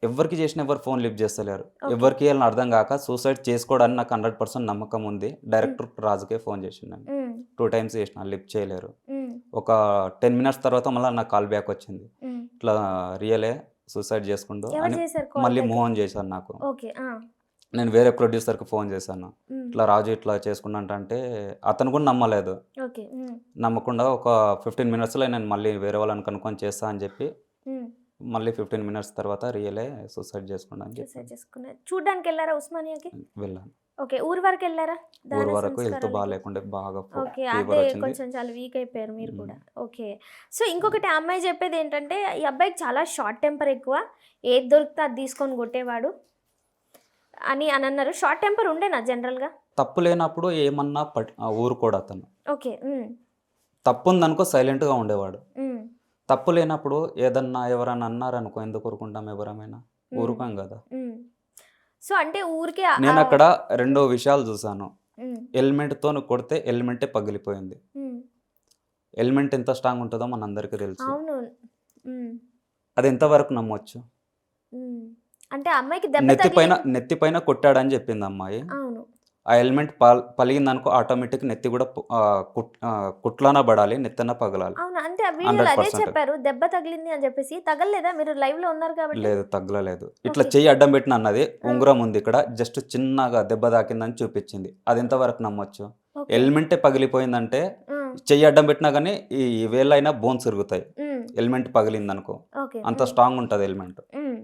ఎవ్వరికి చేసినా ఎవరు ఫోన్ లిఫ్ట్ చేస్తలేరు. ఓకే. ఎవరికి చేయాలని అర్థం కాక సూసైడ్ చేసుకోడని నాకు 100% నమ్మకం ఉంది. హ్మ్. డైరెక్టర్ రాజుకే ఫోన్ చేసిండు నేను. హ్మ్. 2 టైమ్స్ చేసినా లిఫ్ట్ చేయలేరు. హ్మ్. ఒక 10 మినిట్స్ తర్వాత మళ్ళా నాకు కాల్ బ్యాక్ వచ్చింది. హ్మ్. ఇట్లా రియలే సూసైడ్ చేసుకుండు ఎవరు అని చేశారు కాల్ మళ్ళీ బ్యాక్? మోహన్ చేశారు నాకు. ఓకే. ఆ! నేను వేరే ప్రొడ్యూసర్‌కి ఫోన్ చేశాను. హ్మ్. ఇట్లా రాజు ఇట్లా చేసుకుండంట అంటే అతను కూడా నమ్మలేదు. ఓకే. హ్మ్. నమ్మకుండా ఒక 15 మినిట్స్‌లో నేను మళ్ళీ వేరే వాళ్ళని కనుక్కొని చేస్తా అని చెప్పి హ్మ్. మళ్ళీ 15 మినిట్స్ తర్వాత రియలే సూసైడ్ చేసుకుండు అని సూసైడ్ చెప్పాడు. చేసుకున్నారు. చూడ్డానికెళ్లారా ఉస్మానియాకి? వెళ్ళాను. ఓకే. ఊరు వరకెళ్లారా? ఊరు దాన వరకు హెల్త్ సంస్కారాలకి? బాలేకుండే బాగా ఓకే. అదే ఫీవర్ వచ్చింది. కొంచెం చాలా వీక్ అయిపోయారు మీరు హ్మ్. కూడా. ఓకే. సో, ఇంకొకటి ఆ అమ్మాయి చెప్పేదేంటంటే, ఈ అబ్బాయికి చాలా షార్ట్ టెంపర్ ఎక్కువ. ఏది దొరికితే అది తీసుకొని కొట్టేవాడు అనన్నారు. షార్ట్ టెంపర్ ఉండేనా జనరల్‌గా? తప్పు లేనప్పుడు ఏమన్నా ఊరుకోడు అతను. ఓకే. హ్మ్. తప్పుందనుకో సైలెంట్‌గా ఉండేవాడు. హ్మ్. తప్పు లేనప్పుడు ఏదన్నా ఎవరన్నా అన్నారనుకో ఎందుకు ఊరుకుంటాం ఎవరమైనా? హ్మ్. ఊరుకోం గదా! హ్మ్. సో, అంటే ఊరికే నేనక్కడ 2 విషయాలు జూసాను. హ్మ్. హెల్మెట్‌తోని కొడితే హెల్మెటే పగిలిపోయింది. హ్మ్. హెల్మెట్ ఎంత స్ట్రాంగ్ ఉంటదో మనందరికీ తెలుసు. అవును. హ్మ్. అది ఎంత వరకు నమ్మొచ్చు? హ్మ్. అంటే ఆ అమ్మాయికి దెబ్బ నెత్తి పైన కొట్టాడని జెప్పింది అమ్మాయి. అవును. ఆ హెల్మెట్ పలిగిందనుకో ఆటోమేటిక్ నెత్తి గూడా కుట్లన బడాలి. నెత్తన పగలాలి. అవును. అంటే ఆ వీడియోలో అదే 100%. చెప్పారు. దెబ్బ తగిలింది అని చెప్పేసి. తగలలేదా? మీరు లైవ్‌లో ఉన్నారు కాబట్టి? లేదు. తగలలేదు. ఇట్లా ఓకే. చెయ్యి అడ్డం పెట్టిన అన్నది. ఆ! ఉంగరం ఉంది ఇక్కడ. జస్ట్ చిన్నగా దెబ్బ తాకిందని చూపిచ్చింది. అది ఎంత వరకు నమ్మొచ్చు? ఓకే. హెల్మెటే పగిలిపోయిందంటే ఆ! చెయ్యి అడ్డం పెట్టినా గాని ఈ వేళ్ళైనా బోన్స్ ఇరుగుతాయి. హ్మ్. హెల్మెట్ పగిలిందనుకో. ఓకే. అంత హ్మ్. స్ట్రాంగ్ ఉంటది హెల్మెట్. హ్మ్.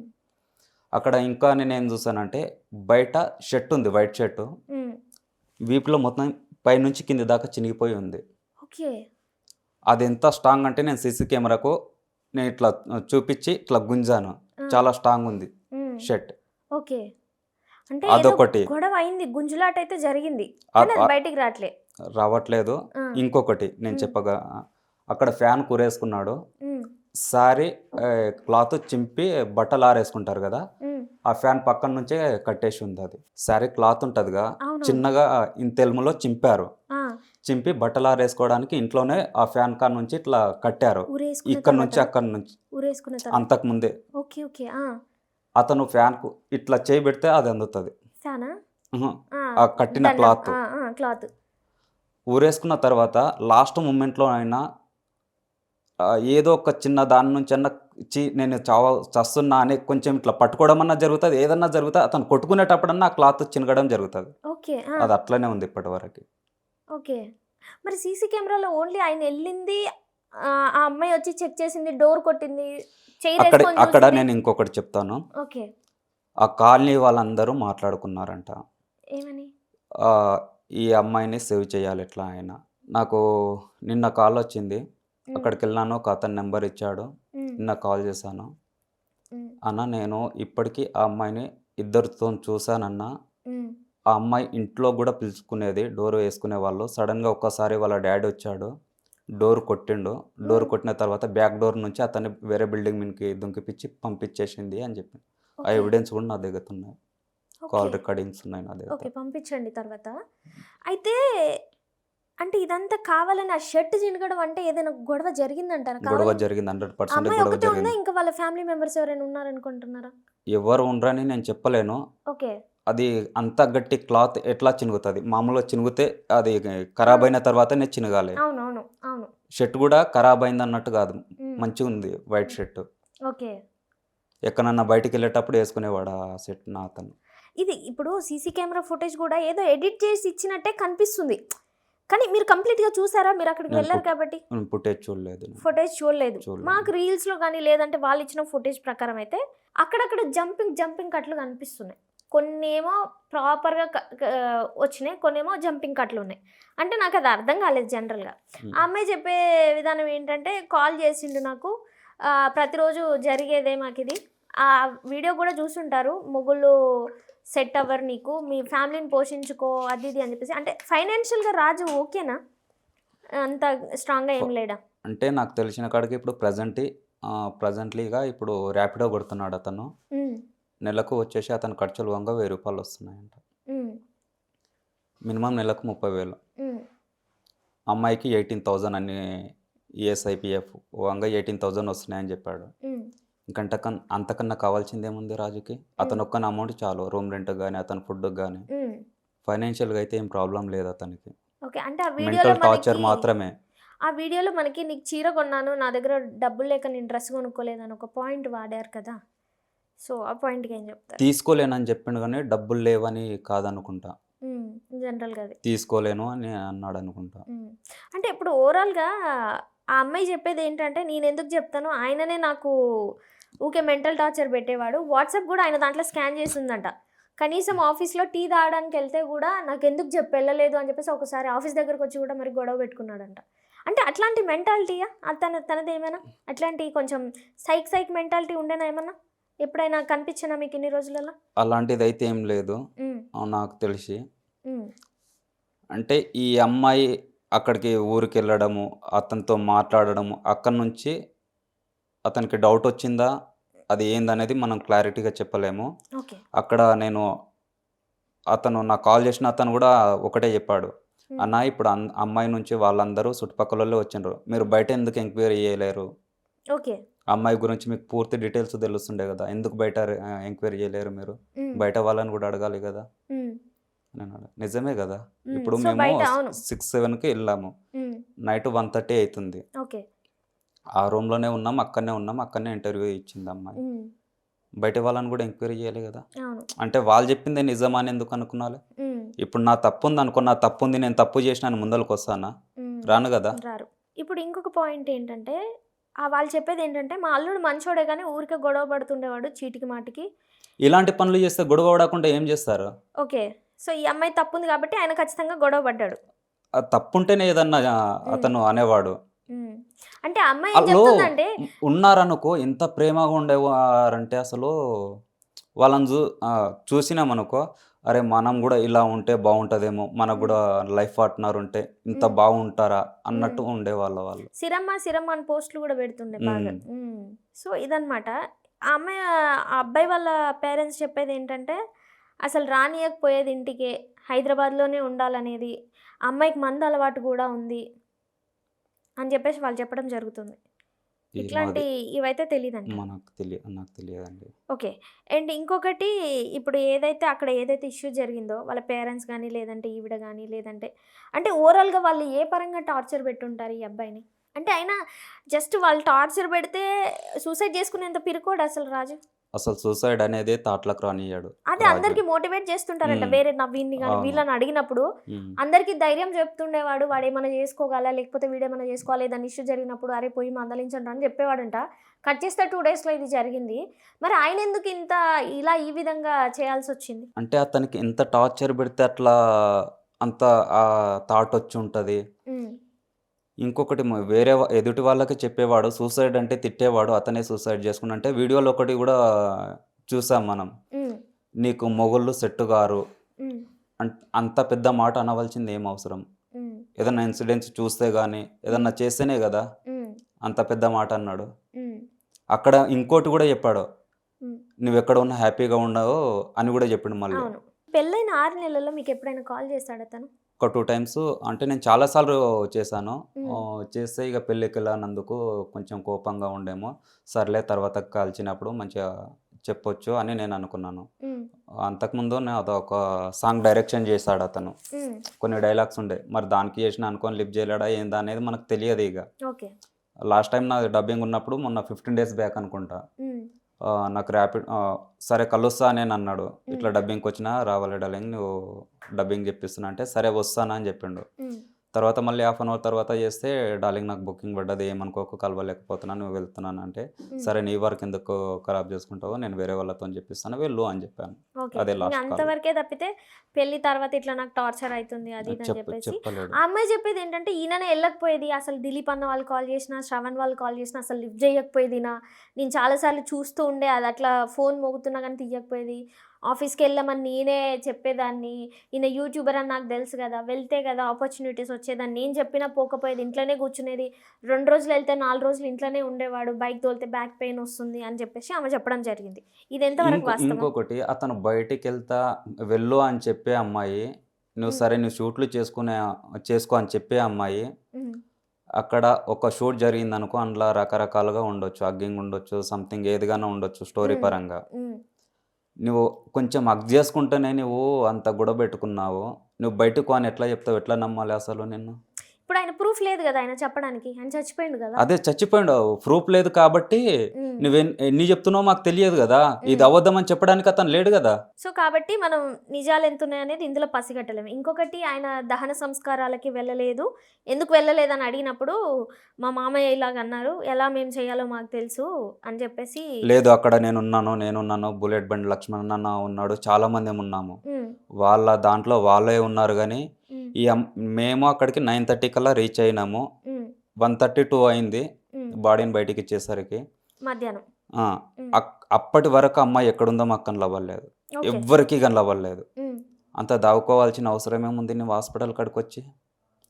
అక్కడ ఇంకా నేనేం చూసానంటే బయట షర్ట్ ఉంది. White shirt. హ్మ్. వీపులో మొత్తం పైనుంచి కింది దాకా చినిగిపోయి ఉంది. ఓకే. అదెంత స్ట్రాంగ్ అంటే నేను సీసీ కెమెరాకు నేను ఇట్లా చూపిచ్చి ఇట్లా గుంజాను. ఆ! చాలా స్ట్రాంగ్ ఉంది హ్మ్. షర్ట్. ఓకే. అంటే ఏదో అదొకటి. గొడవ అయింది. గుంజులాట అయితే జరిగింది. అద్ కానీ అది ఆహ్, బయటికి రాట్లే. రావట్లేదు. ఆ! ఇంకొకటి నేను హ్మ్. అక్కడ ఫ్యాన్ కురేసుకున్నాడు. హ్మ్. శారీ క్లాత్ చింపి బట్టలారేసుకుంటారు గదా! హ్మ్. ఆ ఫ్యాన్ పక్కన నుంచే కట్టేసి ఉంది అది. శారీ క్లాత్ ఉంటదిగా, అవును. చిన్నగా ఇంతెల్ములో చింపారు. ఆ! చింపి బట్టలారేసుకోవడానికి ఇంట్లోనే ఆ ఫ్యాన్ కాడ నుంచి ఇట్లా కట్టారు. ఉరేసుకున్న ఇక్కడ నుంచి తర్వాతనా? అక్కడి నుంచి. ఉరేసుకున్న తర్వాత. అంతకుముందే. ఓకే. ఓకే. ఆ! అతను ఫ్యాన్‌కు ఇట్లా చేయి పెడితే అది అందుతది. ఫ్యానా? హుహు. ఆ! ఆ కట్టిన దండం. క్లాత్. ఆ! ఆ! క్లాత్. ఊరేసుకున్న తర్వాత లాస్ట్ మొమెంట్‌లో అయినా ఏదో ఒక చిన్న దాని నుంచన్నా నేను చస్తున్నా అని కొంచెం ఇట్లా పట్టుకోవడం అన్నా జరుగుతది. ఏదన్నా జరుగుతది. అతను కొట్టుకునేటప్పుడన్నా ఆ క్లాత్ చినగడం జరుగుతది. ఓకే. ఆ! అది అట్లనే ఉంది ఇప్పటివరకి. ఓకే. మరి సీసీ కెమెరాలో ఓన్లీ ఆయనెళ్ళింది, ఆ అమ్మాయి వచ్చి చెక్ చేసింది, డోర్ కొట్టింది, చైరేసుకొని అక్కడ చూసింది. నేను ఇంకొకటి చెప్తాను. ఓకే. ఆ కాలనీ వాళ్ళందరూ మాట్లాడుకున్నారంట. ఏమని? ఆహ్, ఈ అమ్మాయిని సేవ్ చేయాలి ఎట్లా అయినా. నాకు నిన్న కాలొచ్చింది. హ్మ్. అక్కడికెళ్ళాను. ఒక అతను నంబర్ ఇచ్చాడు. హ్మ్. నిన్న కాల్ చేశాను. హ్మ్. అన్న నేను ఇప్పటికి ఆ అమ్మాయిని ఇద్దరితోని చూసానన్నా. హ్మ్. ఆ అమ్మాయి ఇంట్లో గూడా పిలుచుకునేది. డోర్ వేసుకునేవాళ్ళు. సడెన్‌గా ఒక్కసారి వాళ్ళ డ్యాడీ వచ్చాడు. డోర్ కొట్టిండు. డోర్ హ్మ్. కొట్టిన తర్వాత బ్యాక్ డోర్ నుంచి అతన్ని వేరే బిల్డింగ్ మీదకి దుంకిపిచ్చి పంపించేసింది అని చెప్పి. ఆ ఓకే. ఎవిడెన్స్ కూడా నా దగ్గరున్నాయి. ఓకే. కాల్ రికార్డింగ్స్ ఉన్నాయి నా దగ్గర. ఓకే. పంపించండి తర్వాత. అయితే అంటే ఇదంతా కావాలని ఆ షర్ట్ చినగడం అంటే ఏదైనా గొడవ జరిగిందంటారా? గొడవ కావాలని జరిగింది. ఆ 100% అమ్మాయి గొడవ ఒక్కతే ఉందా? జరిగింది. ఇంకా వాళ్ళ ఫ్యామిలీ మెంబర్స్ ఎవరైనా ఉన్నారనుకుంటున్నారా? ఎవరు ఉండరని నేను చెప్పలేను. ఓకే. అది అంత గట్టి క్లాత్ ఎట్లా చినుగుతది? మామూలుగా చినుగుతే అది ఆ! ఖరాబయిన తర్వాతనే చినగాలి. అవునవును. అవును. షర్ట్ గూడా ఖరాబయిందన్నట్టు గాదు. హ్మ్. మంచిగుంది వైట్ హ్మ్. షర్ట్. ఓకే. ఎక్కడన్నా బయటికెళ్ళేటప్పుడు యేసుకునేవాడు ఆ షర్ట్ అతను. ఇది ఇప్పుడు సీసీ కెమెరా ఫుటేజ్ గూడా ఏదో ఎడిట్ చేసి ఇచ్చినట్టే కనిపిస్తుంది. కానీ మీరు కంప్లీట్‌గా చూసారా? మీరక్కడికి నేను వెళ్లారు కాబట్టి. ఫుటేజ్ చూడలేదు నేను. ఫుటేజ్ చూడలేదు. చూడలేదు. మాకు రీల్స్‌లో గాని, లేదంటే వాళ్ళిచ్చిన ఫుటేజ్ ప్రకారం అయితే అక్కడక్కడ జంపింగ్ కట్లు కనిపిస్తున్నాయి. కొన్నేమో ప్రాపర్‌గా వచ్చినాయి. కొన్నేమో జంపింగ్ కట్లున్నాయి. అంటే నాకది అర్థం కాలేదు జనరల్‌గా. హ్మ్. ఆ అమ్మాయి చెప్పే విధానం ఏంటంటే, కాల్ చేసిండు నాకు. ప్రతిరోజు జరిగేదే మాకిది. ఆ వీడియో గూడా చూసుంటారు. మొగుళ్ళు సెట్ అవ్వరు నీకు. మీ ఫ్యామిలీని పోషించుకో అది ఇది అని చెప్పేసి. అంటే ఫైనాన్షియల్‌గా రాజు ఓకేనా? అంత స్ట్రాంగ్‌గా ఫ ఏం లేడా? అంటే నాకు తెలిసిన కాడికి ఇప్పుడు ప్రెజెంట్‌లీగా ఇప్పుడు ర్యాపిడో కొడుతున్నాడతను. హ్మ్. నెలకు వచ్చేసి అతని ఖర్చులు పోంగా రూ. 1000 వస్తున్నాయంట. హ్మ్. మినిమమ్ నెలకు 30,000. హ్మ్. అమ్మాయికి 18,000 అన్నీ ఈఎస్ఐ, పీఎఫ్ పోంగా 18,000 వస్తున్నాయని జెప్పాడు. హ్మ్. అంతకన్నా కావాల్సిందేముంది రాజుకి? హ్మ్. అతనొక్కని అమౌంట్ చాలు. రూమ్ రెంట్‌కి గాని, అతని ఫుడ్‌కి గాని. హ్మ్. ఫైనాన్షియల్‌గా అయితే ఏం ప్రాబ్లమ్ లేదతనికి. ఓకే. అంటే ఆ వీడియోలో మెంటల్ టార్చర్ మనకి మాత్రమే. నీకు చీర కొన్నాను. నా దగ్గర డబ్బులు లేక నేను డ్రెస్ కొనుక్కోలేదని ఒక పాయింట్ వాడారు కదా! సో, ఆ పాయింట్‌కి ఏం చెప్తారు? తీసుకోలేనని జెప్పిండు గానీ, డబ్బులు లేవని కాదనుకుంటా. హ్మ్. జనరల్‌గా అది. తీసుకోలేను అని అన్నాడనుకుంటా. హ్మ్. అంటే ఇప్పుడు ఓవరాల్‌గా ఆ అమ్మాయి చెప్పేదేంటంటే, నేనెందుకు జెప్తాను, ఆయననే నాకు ఊకే మెంటల్ టార్చర్ పెట్టేవాడు. వాట్సాప్ గూడా ఆయన దాంట్లో స్కాన్ చేసుందంట. కనీసం ఆఫీస్‌లో టీ తాగడానికెళ్తే గూడా నాకెందుకు వెళ్ళలేదు అని చెప్పేసి ఒకసారి ఆఫీస్ దగ్గరకొచ్చి గూడా మరి గొడవ పెట్టుకున్నాడంట. అంటే అట్లాంటి మెంటాలిటీయా? తనదేమైనా? అట్లాంటి కొంచెం సైక్ మెంటాలిటీ ఉండేనా ఏమన్నా? ఎప్పుడైనా కనిపించిందా మీకిన్ని రోజులలో? అలాంటిదైతే ఏం లేదు. హ్మ్. నాకు తెలిసి. హ్మ్. అంటే ఈ అమ్మాయి అక్కడికి ఊరికెళ్ళడము, అతనితో మాట్లాడడము, అక్కడి నుంచి అతనికి డౌటొచ్చిందా? అది ఏందనేది మనం క్లారిటీగా చెప్పలేము. ఓకే. అక్కడ నాకు కాల్ చేసిన అతను గూడా ఒకటే జెప్పాడు. హ్మ్. అన్న ఇప్పుడు అమ్మాయి నుంచి వాళ్ళందరూ చుట్టుపక్కలోళ్ళే వచ్చిండ్రు. మీరు బయట ఎందుకు ఎంక్వైరీ చేయలేరు? ఓకే. అమ్మాయి గురించి మీకు పూర్తి డీటెయిల్స్ తెలుస్తుండే గదా! ఎందుకు బయట ఎంక్వైరీ చేయలేరు మీరు? హ్మ్. బయట వాళ్ళని గూడా అడగాలి గదా! హ్మ్. అనన్నాడు. నిజమే గదా! హ్మ్. ఇప్పుడు సో, మేము బయట అవును. 6, 7కి ఎళ్ళాము. హ్మ్. నైట్ 1:30 అయితుంది. ఓకే. ఆ రూమ్‌లోనే ఉన్నాం. అక్కడనే ఉన్నాం. అక్కడనే ఇంటర్వ్యూ ఇచ్చింది అమ్మాయి. హ్మ్. బయట వాళ్ళని గూడా ఎంక్వైరీ చేయాలి గదా! అవును. అంటే వాళ్ళు జెప్పిందే నిజమా అని ఎందుకు అనుకునాలి? హ్మ్. ఇప్పుడు నా తప్పుందనుకో, నా తప్పుంది నేను తప్పు చేసినా అని ముందలకొస్తానా? హ్మ్. రాను గదా! రారు. ఇప్పుడు ఇంకొక పాయింట్ ఏంటంటే, వాళ్ళు చెప్పేదేంటంటే, మా అల్లుడు మంచోడే గానీ ఊరికే గొడవ పడుతుండేవాడు చీటికి మాటికి. ఇలాంటి పనులు చేస్తే గొడవ పడకుండా ఏం జేస్తారు? ఓకే. సో, ఈ అమ్మాయి తప్పుంది కాబట్టి ఆయన ఖచ్చితంగా గొడవ పడ్డాడు. తప్పుంటేనే ఏదన్నా హ్మ్. అతను అనేవాడు. హ్మ్. అంటే ఆ అమ్మాయి ఏం ఆళ్ళు చెప్తుందంటే ఉన్నారనుకో ఎంత ప్రేమగా ఉండేవారంటే అసలు చూసినామనుకో, అరే! మనం గూడా ఇలా ఉంటే బావుంటదేమో! మనకు హ్మ్. గూడా లైఫ్ పార్ట్‌నర్ ఉంటే ఇంత హ్మ్. బాగుంటారా? హ్మ్. అన్నట్టు ఉండేవాళ్ళు వాళ్ళు. సిరమ్మ, సిరమ్మ అని పోస్ట్‌లు గూడా పెడుతుండే బాగా. హ్మ్. హ్మ్. సో, ఇదనమాట. ఆ అమ్మాయి ఆ అబ్బాయి వాళ్ళ పేరెంట్స్ చెప్పేది ఏంటంటే, అసలు రానియకపోయేది ఇంటికే, హైదరాబాద్‌లోనే ఉండాలనేది. ఆ అమ్మాయికి మందు అలవాటు గూడా ఉంది అని చెప్పేసి వాళ్ళు చెప్పడం జరుగుతుంది. ఏమో అది ఇట్లాంటి ఇవైతే తెలీదంటారు. నాకు తెలియదండి. ఓకే. అండ్ ఇంకొకటి ఇప్పుడు ఏదైతే అక్కడ ఏదైతే ఇష్యూ జరిగిందో వాళ్ళ పేరెంట్స్ గానీ, లేదంటే ఈవిడ గానీ, లేదంటే అంటే ఓవరాల్‌గా వాళ్ళు ఏ పరంగా టార్చర్ పెట్టుంటారు ఈ అబ్బాయిని? అంటే అయినా జస్ట్ వాళ్ళు టార్చర్ పెడితే సూసైడ్ చేసుకునేంత పిరికోడా అసలు రాజు? అసలు సూసైడ్ అనేది థాట్‌లోకి రానియ్యడు అదే రాజు. అందరికి మోటివేట్ చేస్తుంటారంట. హ్మ్. వేరే నవీన్‌ని గాని, అవును. వీళ్ళని అడిగినప్పుడు హ్మ్. అందరికి ధైర్యం చెప్తుండేవాడు. వాడేమన్నా చేసుకోగల, లేకపోతే వీడేమన్నా చేసుకోవాలి. ఏదైనా ఇష్యూ జరిగినప్పుడు అరే పోయి మందలించండి అని చెప్పేవాడంట. కట్ చేస్తే 2 డేస్‌లో ఇది జరిగింది. మరి ఆయనెందుకు ఇంత ఇలా ఈ విధంగా చేయాల్సొచ్చింది? అంటే అతనికి ఎంత టార్చర్ పెడితే అట్లా అంత థాట్ వచ్చుంటది. హ్మ్. ఇంకొకటి వేరే ఎదుటి వాళ్ళకి చెప్పేవాడు. సూసైడ్ అంటే తిట్టేవాడు. అతనే సూసైడ్ చేసుకున్నా అంటే వీడియోలో ఒకటి గూడా చూసాం మనం. హ్మ్. నీకు మొగోళ్ళు సెట్ గారు. హ్మ్. అంత పెద్ద మాట అనవలసింది ఏం అవసరం? హ్మ్. ఏదన్నా ఇన్సిడెంట్స్ చూస్తే గాని, హ్మ్. ఏదన్నా చేస్తేనే గదా! హ్మ్. అంత పెద్ద మాట అన్నాడు. హ్మ్. అక్కడ ఇంకోటి గూడా చెప్పాడు. హ్మ్. నువ్వెక్కడ ఉన్నా హ్యాపీగా ఉండవు అని గూడా చెప్పిండు మళ్ళీ. అవును. పెళ్ళైన 6 నెలల్లో మీకెప్పుడైనా కాల్ చేసాడా తను? ఒక 2 టైమ్స్ అంటే నేను చాలా సార్లు చేశాను. హ్మ్. చేస్తే ఇగ పెళ్ళికెళ్ళనందుకు కొంచెం కోపంగా ఉండేమో. సర్లే తర్వాత కలిసినప్పుడు మంచిగా చెప్పొచ్చు అని నేను అనుకున్నాను. హ్మ్. అంతకుముందు అదొక సాంగ్ డైరెక్షన్ చేశాడతను. హ్మ్. కొన్ని డైలాగ్స్ ఉండే. మరి దానికి చేసినా అనుకోని లిఫ్ట్ చేయలేడా ఏందా అనేది మనకు తెలియదిగ. ఓకే. లాస్ట్ టైమ్ నాది డబ్బింగ్ ఉన్నప్పుడు మొన్న 15 డేస్ బ్యాక్ అనుకుంటా. హ్మ్. నాకు సరే కలుస్తా అని అన్నాడు. హ్మ్. ఇట్లా డబ్బింగ్‌కొచ్చినా రావాలి డార్లింగ్ నువ్వు డబ్బింగ్ జెప్పిస్తున్నా అంటే, సరే వస్తాను అని జెప్పిండు. హ్మ్. తర్వాత మళ్ళీ హాఫ్ అన్ అవర్ తర్వాత చేస్తే, డార్లింగ్ నాకు బుకింగ్ పడ్డది ఏమనుకోకు కలవలేకపోతున్నాను నువ్వు వెళ్తున్నాను అంటే, హ్మ్. సరే నీ వర్క్ ఎందుకు ఖరాబ్ చేసుకుంటావు నేను వేరే వాళ్ళతోని జెప్పిస్తాను వెళ్ళు అని జెప్పాను. ఓకే. అదే ఇంగ లాస్ట్ కాల్. అంతవరకే తప్పితే, పెళ్లి తర్వాత ఇట్లా నాకు టార్చర్ అయితుంది అది ఇది అని జెప్పేసి, చెప్పలేడు. ఆ అమ్మాయి జెప్పేదేంటంటే ఈయననే ఎళ్ళకపోయేది. అసలు దిలీప్ అన్న వాళ్ళు కాల్ జేసినా, శ్రవణ్ వాళ్ళు కాల్ జేసినా అసలు లిఫ్ట్ జేయకపోయేది ఈన. నేను చాలా సార్లు చూస్తూ ఉండే అది అట్లా ఫోన్ మోగుతున్నా గానీ తీయకపోయేది. ఆఫీస్‌కెళ్ళమని నేనే చెప్పేదాన్ని. ఈయన యూట్యూబర్ అని నాకు దెలుసు గదా! వెళ్తే గదా ఆపర్చునిటీస్ వచ్చేదని నేను చెప్పినా పోకపోయేది. ఇంట్లోనే కూర్చునేది. 2 రోజులు ఎళ్తే 4 రోజులు ఇంట్లోనే ఉండేవాడు. బైక్ తోలితే బ్యాక్ పెయిన్ వస్తుంది అని జెప్పేసి ఆమె చెప్పడం జరిగింది. ఇది ఎంతవరకు వాస్తవం? ఇంకొకటి అతను బయటికెళ్తా వెళ్ళు అని చెప్పే అమ్మాయి, హ్మ్. నువ్వు షూట్లు చేసుకో అని చెప్పే అమ్మాయి, హ్మ్. అక్కడ ఒక షూట్ జరిగిందనుకో అందులో రకరకాలుగా ఉండొచ్చు. హగ్గింగ్ ఉండొచ్చు, సంథింగ్ ఏదిగానో ఉండొచ్చు స్టోరీ హ్మ్. పరంగా. హ్మ్. నువ్వు కొంచెం హగ్ జేసుకుంటేనే నువ్వు అంత గొడవ పెట్టుకున్నావు. నువ్వు బయటకు పో అని ఎట్లా చెప్తావు? ఎట్లా నమ్మాలి అసలు నిన్ను? ఇప్పుడు ఆయన ప్రూఫ్ లేదు గదా! ఆయన చెప్పడానికి. ఆయన చచ్చిపోయిండు గదా! అదే చచ్చిపోయిండు. ప్రూఫ్ లేదు కాబట్టి హ్మ్. ఎన్ని జెప్తున్నావో మాకు తెలియదు గదా! ఇది హ్మ్. అబద్ధమని చెప్పడానికి అతను లేడు గదా! సో, కాబట్టి మనం నిజాలెంతున్నాయనేది ఇందులో పసిగట్టలేము. ఇంకొకటి ఆయన దహన సంస్కారాలకి వెళ్ళలేదు. ఎందుకు వెళ్ళలేదని అడిగినప్పుడు, మా మామయ్య ఇలాగన్నారు. ఎలా మేము చేయాలో మాకు తెలుసు అని జెప్పేసి లేదు అక్కడ నేనున్నాను. బుల్లెట్ బండి లక్ష్మణ్ అన్న ఉన్నాడు. చాలా మందేమున్నాము. హ్మ్. వాళ్ళ దాంట్లో వాళ్ళే ఉన్నారు గానీ, హ్మ్. ఈ అమ్ మేము అక్కడికి 9:30 కల్లా రీచ్ అయినాము. హ్మ్. 1:32 అయింది. హ్మ్. బాడీని బయటికిచ్చేసరికి. మధ్యాహ్నం. ఆ! హ్మ్. అప్పటి వరకు అమ్మాయి ఎక్కడుందో మాకు కనలవ్వలేదు. ఓకే. ఎవ్వరికీ కనలవ్వలేదు. హ్మ్. అంత దావుకోవాల్సిన అవసరమేముంది నువ్వు హాస్పిటల్ కాడికొచ్చి?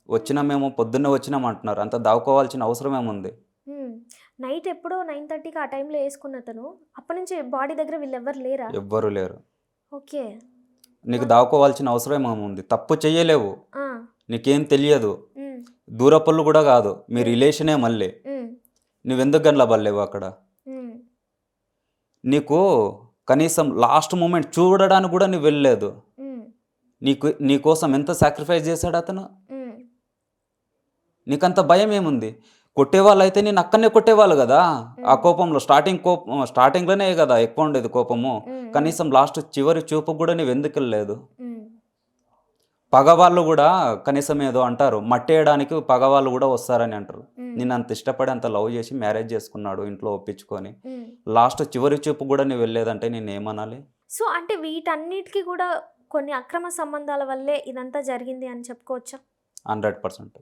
హ్మ్. మేము పొద్దున్నే వచ్చినామంటున్నారు. అంత దావుకోవాల్సిన అవసరమేముంది? హ్మ్. నైట్ ఎప్పుడో 9:30కి ఆ టైంలో యేసుకున్నతను, అప్పటినుంచి బాడీ దగ్గర వీళ్ళెవ్వరు లేరా? ఎవ్వరు లేరు. ఓకే. నీకు మరి దావుకోవాల్సిన అవసరమేముంది? తప్పు చెయ్యలేవు. ఆ! నీకేం తెలియదు. హ్మ్. దూరపోళ్ళు గూడా గాదు. మీ హ్మ్. రిలేషనే మళ్ళీ. హ్మ్. నువ్వెందుకు గనలబడలేవు అక్కడ? హ్మ్. నీకు కనీసం లాస్ట్ మూమెంట్ చూడడానికి గూడా నువ్వు వెళ్ళలేదు. హ్మ్. నీ కోసం ఎంత సాక్రిఫైస్ జేశాడతను? హ్మ్. నీకంత భయమేముంది? కొట్టేవాళ్ళైతే నిన్నక్కడనే కొట్టేవాళ్ళు గదా! ఆ హ్మ్. కోపంలో స్టార్టింగ్‌లోనే గదా ఎక్కువుండేది కోపము. హ్మ్. హ్మ్. కనీసం లాస్ట్ చివరి చూపుకి గూడా నువ్వెందుకెళ్ళలేదు? హ్మ్. పగవాళ్ళు గూడా కనీసం ఏదో అంటారు. మట్టేయడానికి పగవాళ్ళు గూడా వస్తారని అంటారు. హ్మ్. నిన్నంత ఇష్టపడి అంత లవ్ జేసి మ్యారేజ్ చేసుకున్నాడు ఇంట్లో ఒప్పించుకొని. హ్మ్. లాస్ట్ చివరి చూపు గూడా నువ్వు వెళ్ళలేదంటే నిన్నేమనాలి? సో, అంటే వీటన్నిటికి గూడా కొన్ని అక్రమ సంబంధాల వల్లే ఇదంతా జరిగింది అని చెప్పుకోవచ్చా? 100%.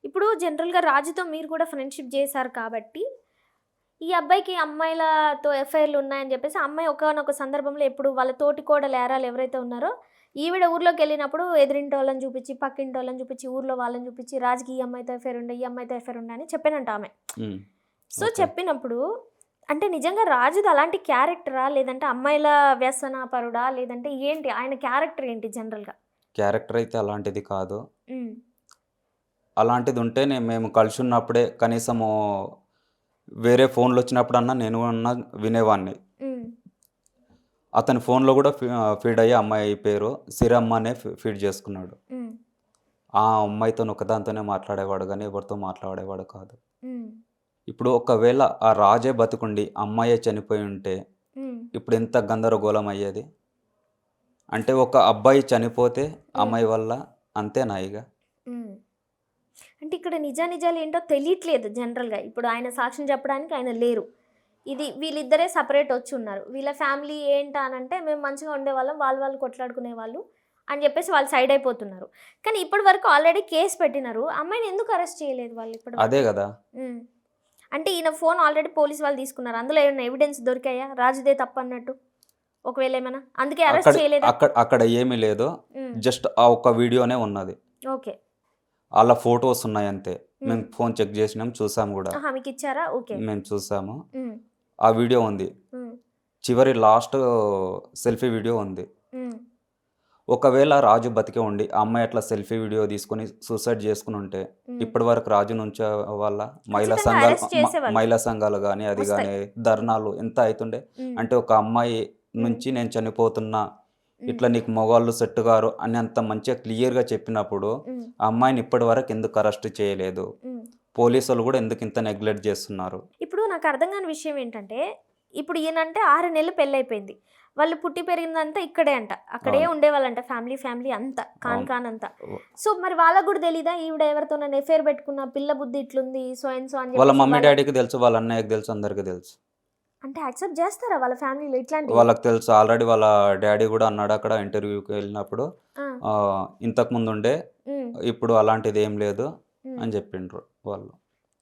ఇప్పుడు జనరల్‌గా రాజుతో మీరు కూడా ఫ్రెండ్‌షిప్ చేశారు కాబట్టి, ఈ అబ్బాయికి అమ్మాయిలతో ఎఫ్ఐఆర్‌లు ఉన్నాయని జెప్పేసి, ఆ అమ్మాయి ఒకానొక సందర్భంలో ఎప్పుడు వాళ్ళ తోటికోడలు యారాలు ఎవరైతే ఉన్నారో, ఈవిడ ఊర్లోకెళ్ళినప్పుడు ఎదిరింటోళ్ళని చూపిచ్చి, పక్కింటోళ్ళని చూపిచ్చి, ఊర్లో వాళ్ళని చూపిచ్చి, రాజుకి ఈ అమ్మాయితో ఎఫ్ఐఆర్ ఉండే, ఈ అమ్మాయితో ఎఫ్ఐఆర్ ఉండే అని చెప్పానంట ఆమె. హ్మ్. So, okay. చెప్పినప్పుడు అంటే నిజంగా రాజుది అలాంటి క్యారెక్టరా? లేదంటే అమ్మాయిల వ్యసనపరుడా? లేదంటే ఏంటి? ఆయన క్యారెక్టర్ ఏంటి జనరల్‌గా? క్యారెక్టర్ అయితే అలాంటిది కాదు. హ్మ్. అలాంటిది ఉంటే మేము కలిసి ఉన్నప్పుడే కనీసము వేరే ఫోన్‌లొచ్చినప్పుడన్నా నేను అన్నా వినేవాడిని. హ్మ్. అతని ఫోన్‌లో గూడా ఫీడ్ అయ్యే అమ్మాయి పేరు సిరమ్మ అనే ఫీడ్ చేసుకున్నాడు. హ్మ్. ఆ అమ్మాయితోని ఒకదానితోనే మాట్లాడేవాడు గానీ, ఎవరితో మాట్లాడేవాడు కాదు. హ్మ్. ఇప్పుడు ఒకవేళ ఆ రాజే బతికుండి, అమ్మాయే చనిపోయి ఉంటే, హ్మ్. ఇప్పుడు ఎంత గందరగోళం అయ్యేది? అంటే ఒక అబ్బాయి చనిపోతే హ్మ్. అమ్మాయి వల్ల అంతేనా ఇగ? హ్మ్. అంటే ఇక్కడ నిజానిజాలేంటో తెలియట్లేదు జనరల్‌గా. ఇప్పుడు ఆయన సాక్ష్యం చెప్పడానికి ఆయన లేరు. ఇది వీళ్ళిద్దరే సెపరేట్ వచ్చున్నారు. వీళ్ళ ఫ్యామిలీ ఏంటా అనంటే మేము మంచిగా ఉండేవాళ్ళం. వాళ్ళు వాళ్ళు కొట్లాడుకునేవాళ్ళు అని చెప్పేసి వాళ్ళు సైడ్ అయిపోతున్నారు. కానీ ఇప్పటి వరకు ఆల్రెడీ కేస్ పెట్టినారు. అమ్మాయిని ఎందుకు అరెస్ట్ చేయలేదు వాళ్ళు ఇప్పటి అదే వరకు? గదా! హ్మ్. అంటే ఈయన ఫోన్ ఆల్రెడీ పోలీస్ వాళ్ళు తీసుకున్నారు. అందులో ఏమన్నా ఎవిడెన్స్ దొరికాయా? రాజుదే తప్పన్నట్టు? ఒకవేళ ఏమైనా? అందుకే అక్కడ అరెస్ట్ చేయలేదా? అక్కడ ఏమీ లేదు. హ్మ్. జస్ట్ ఆ ఒక్క వీడియోనే ఉన్నది. ఓకే. ఆళ్ళ ఫోటోస్ ఉన్నాయంతే. హ్మ్. మేము ఫోన్ చెక్ జేసినాం, చూసాం గూడా. ఆహా! మీకిచ్చారా? ఓకే. మేము చూసాము. హ్మ్. ఆ వీడియో ఉంది. హ్మ్. చివరి లాస్ట్ సెల్ఫీ వీడియో ఉంది. హ్మ్. ఒకవేళ రాజు బతికే ఉండి, ఆ అమ్మాయి అట్లా సెల్ఫీ వీడియో తీసుకొని సూసైడ్ చేసుకునుంటే, హ్మ్. ఇప్పటి వరకు రాజుని ఉంచేవాళ్ళా? ఖచ్చితంగా అరెస్ట్ చేసేవాళ్ళు. మహిళా సంఘాలు గాని, అది వస్తాయి. గాని ధర్నాలు ఎంత అయితుండే? హ్మ్. అంటే ఒక అమ్మాయి హ్మ్. నుంచి నేను చనిపోతున్నా, హ్మ్. ఇట్లా నీకు మగవాళ్ళు సెట్ గారు అని అంత మంచిగా క్లియర్‌గా చెప్పినప్పుడు, హ్మ్. ఆ అమ్మాయిని ఇప్పటి వరకు ఎందుకు అరెస్ట్ చేయలేదు? హ్మ్. పోలీసోళ్ళు గూడా ఎందుకు ఇంత నెగ్లెక్ట్ జేస్తున్నారు? ఇప్పుడు నాకు అర్థం కాని విషయం ఏంటంటే, ఇప్పుడు ఈయనంటే 6 నెలలు పెళ్లయిపోయింది. వాళ్ళు పుట్టి పెరిగిందంతా ఇక్కడే అంట. అక్కడే అవును. ఉండేవాళ్ళంట ఫ్యామిలీ అంతా. అవును. అంతా. వ సో, మరి వాళ్ళకి గూడా తెలీదా? ఈవిడ ఎవరితోనైనా ఎఫైర్ పెట్టుకున్న, పిల్ల బుద్ధి ఇట్లుంది. సో అండ్ సో అని వాళ్ళ చెప్పేసి మమ్మీ, డ్యాడీకి తెలుసు. వాళ్ళ అన్నయ్యకి తెలుసు. అందరికి తెలుసు. అంటే యాక్సెప్ట్ చేస్తారా వాళ్ళ ఫ్యామిలీలో ఇట్లాంటివి? వాళ్ళకి తెలుసు. ఆల్రెడీ వాళ్ళ డ్యాడీ గూడా అన్నాడు అక్కడ ఇంటర్వ్యూకి వెళ్ళినప్పుడు. ఆ! ఇంతకుముందుండే, హ్మ్. ఇప్పుడు అలాంటిదేం లేదు హ్మ్. అని జెప్పిండ్రు వాళ్ళు.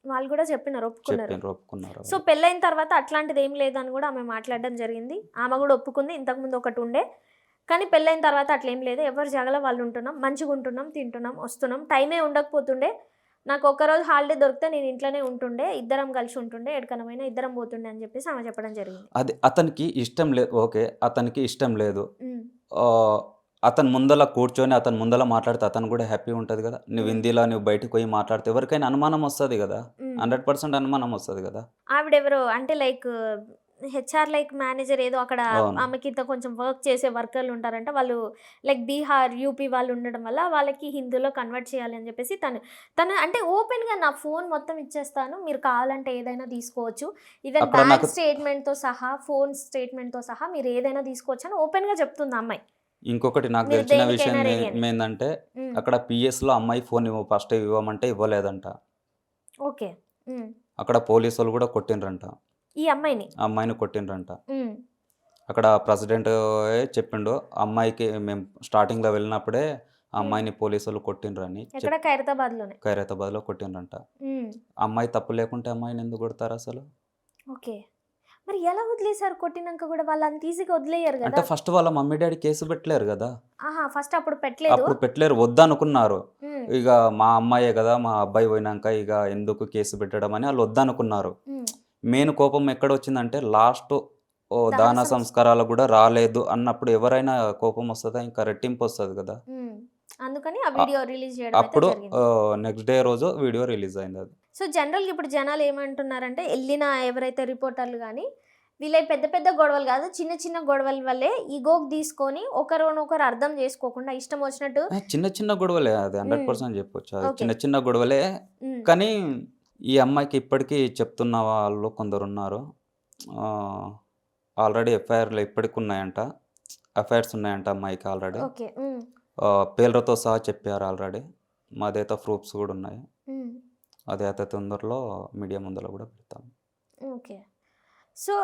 వాళ్ళు గూడా చెప్పినారు. ఒప్పుకున్నారు. చెప్పిండ్రు. ఒప్పుకున్నారు సో, వాళ్ళు. పెళ్లయిన తర్వాత అట్లాంటిదేం లేదని గూడా ఆమె మాట్లాడడం జరిగింది. ఆమె గూడా ఒప్పుకుంది. ఇంతకుముందు ఒకటుండే. కానీ పెళ్లయిన తర్వాత అట్లేం లేదు. ఎవరి జాగాలో వాళ్ళు ఉంటున్నాం. మంచిగుంటున్నాం, తింటున్నాం, వస్తున్నాం. టైమే ఉండకపోతుండే. నాకు ఒక్కరోజు హాలిడే దొరికితే నేను ఇంట్లోనే ఉంటుండే. ఇద్దరం కలిసి ఉంటుండే. ఎక్కడికైనా పోయినా ఇద్దరం పోతుండే అని చెప్పేసి ఆమె చెప్పడం జరిగింది. అది అతనికి ఇష్టం ఓకే. అతనికి ఇష్టం లేదు. హ్మ్. ఆహ్, అతను ముందల కూర్చొని, అతను ముందల మాట్లాడితే అతను గూడా హ్యాపీగా ఉంటది గదా! నువ్వు హ్మ్. హిందీలో నువ్వు బయటికి పోయి మాట్లాడితే ఎవరికైనా అనుమానం ఒస్తది గదా! హ్మ్. 100% అనుమానం ఒస్తది గదా! ఆవిడెవరో అంటే లైక్ హెచ్ఆర్ లైక్ మేనేజర్ ఏదో అక్కడ అవును. ఆమె కింద కొంచెం వర్క్ చేసే వర్కర్‌లుంటారంట. వాళ్ళు లైక్ బీహార్, యూపీ వాళ్ళు ఉండడం వల్ల వాళ్ళకి హిందీలో కన్వర్ట్ చేయాలి అని చెప్పేసి తను అంటే ఓపెన్‌గా నా ఫోన్ మొత్తం ఇచ్చేస్తాను. మీరు కావాలంటే ఏదైనా తీసుకోవచ్చు. ఈవెన్ అక్కడ నాకు బ్యాంక్ స్టేట్‌మెంట్‌తో సహా, ఫోన్ స్టేట్‌మెంట్‌తో సహా మీరు ఏదైనా తీసుకోవచ్చు అని ఓపెన్‌గా చెప్తుంది ఆ అమ్మాయి. ఇంకొకటి నాకు మీరు దెలిసిన విషయం దేనికైనా రెడీ అని. ఏందంటే, హ్మ్. అక్కడ పీఎస్‌లో అమ్మాయి ఫోన్ ఫస్ట్ ఇవ్వమంటే ఇవ్వలేదంట. ఓకే. హ్మ్. అక్కడ పోలీసోళ్ళు గూడా కొట్టిండ్రంట. ఈ అమ్మాయిని. ఆ అమ్మాయిని కొట్టిండ్రంట. హ్మ్. అక్కడ ప్రెసిడెంటే చెప్పిండు. అమ్మాయికి మేము స్టార్టింగ్‌లో వెళ్ళినప్పుడే ఆ హ్మ్. అమ్మాయిని పోలీసోళ్ళు కొట్టిండ్రని ఎక్కడ ఖైరతాబాద్‌లోనే. ఖైరతాబాద్‌లో కొట్టిండ్రంట. హ్మ్. అమ్మాయి తప్పు లేకుంటే అమ్మాయిని ఎందుకు కొడతారసలు? ఓకే. మరి ఎలా వదిలేసారు కొట్టినంక గూడా? వాళ్ళు అంత ఈజీగా వదిలేయరు అంటే గదా! ఫస్ట్ వాళ్ళ మమ్మీ, డ్యాడీ కేసు పెట్టలేరు గదా! ఆహా! ఫస్ట్ అప్పుడు పెట్టలేదు. అప్పుడు పెట్టలేరు. వద్దనుకున్నారు. హ్మ్. ఇగ మా అమ్మాయే గదా! మా అబ్బాయి పోయినంక ఇగ ఎందుకు కేసు పెట్టడం అని ఆళ్ళు వద్దనుకున్నారు. హ్మ్. మెయిన్ కోపం ఎక్కడొచ్చిందంటే లాస్ట్ దహన దాన సంస్కారాలకు గూడా రాలేదు అన్నప్పుడు ఎవరైనా కోపమొస్తదా? ఇంకా రెట్టింపొస్తది గదా! హ్మ్. అందుకని ఆ అ వీడియో రిలీజ్ జేయడం అయితే అప్పుడు జరిగింది. నెక్స్ట్ డే రోజు వీడియో రిలీజ్ అయిందది. సో, జనరల్‌గా ఇప్పుడు జనాలేమంటున్నారంటే, ఎళ్ళిన ఎవరైతే రిపోర్టర్లు గాని, వీళ్ళయి పెద్ద పెద్ద గొడవలు గాదు. చిన్న చిన్న గొడవల వల్లే ఇగోకి తీసుకొని ఒకరినొకరు అర్థం జేసుకోకుండా ఇష్టం వచ్చినట్టు చిన్న చిన్న గొడవలే అది హ్మ్. 100% జెప్పొచ్చు. అది ఓకే. చిన్న చిన్న గొడవలే. హ్మ్. కానీ ఈ అమ్మాయికి ఇప్పటికీ చెప్తున్న వాళ్ళు కొందరున్నారు. ఆహ్, ఆల్రెడీ ఎఫ్ఐఆర్‌లు ఇప్పటికున్నాయంట. ఎఫ్ఐఆర్స్ ఉన్నాయంట అమ్మాయికి ఆల్రెడీ. ఓకే. హ్మ్. పేర్లతో సహా చెప్పారు ఆల్రెడీ. మా దగ్గర ప్రూఫ్స్ గూడా ఉన్నాయి. హ్మ్. అది అతి తొందరలో మీడియా ముందల గూడా పెడతాం. ఓకే. సో,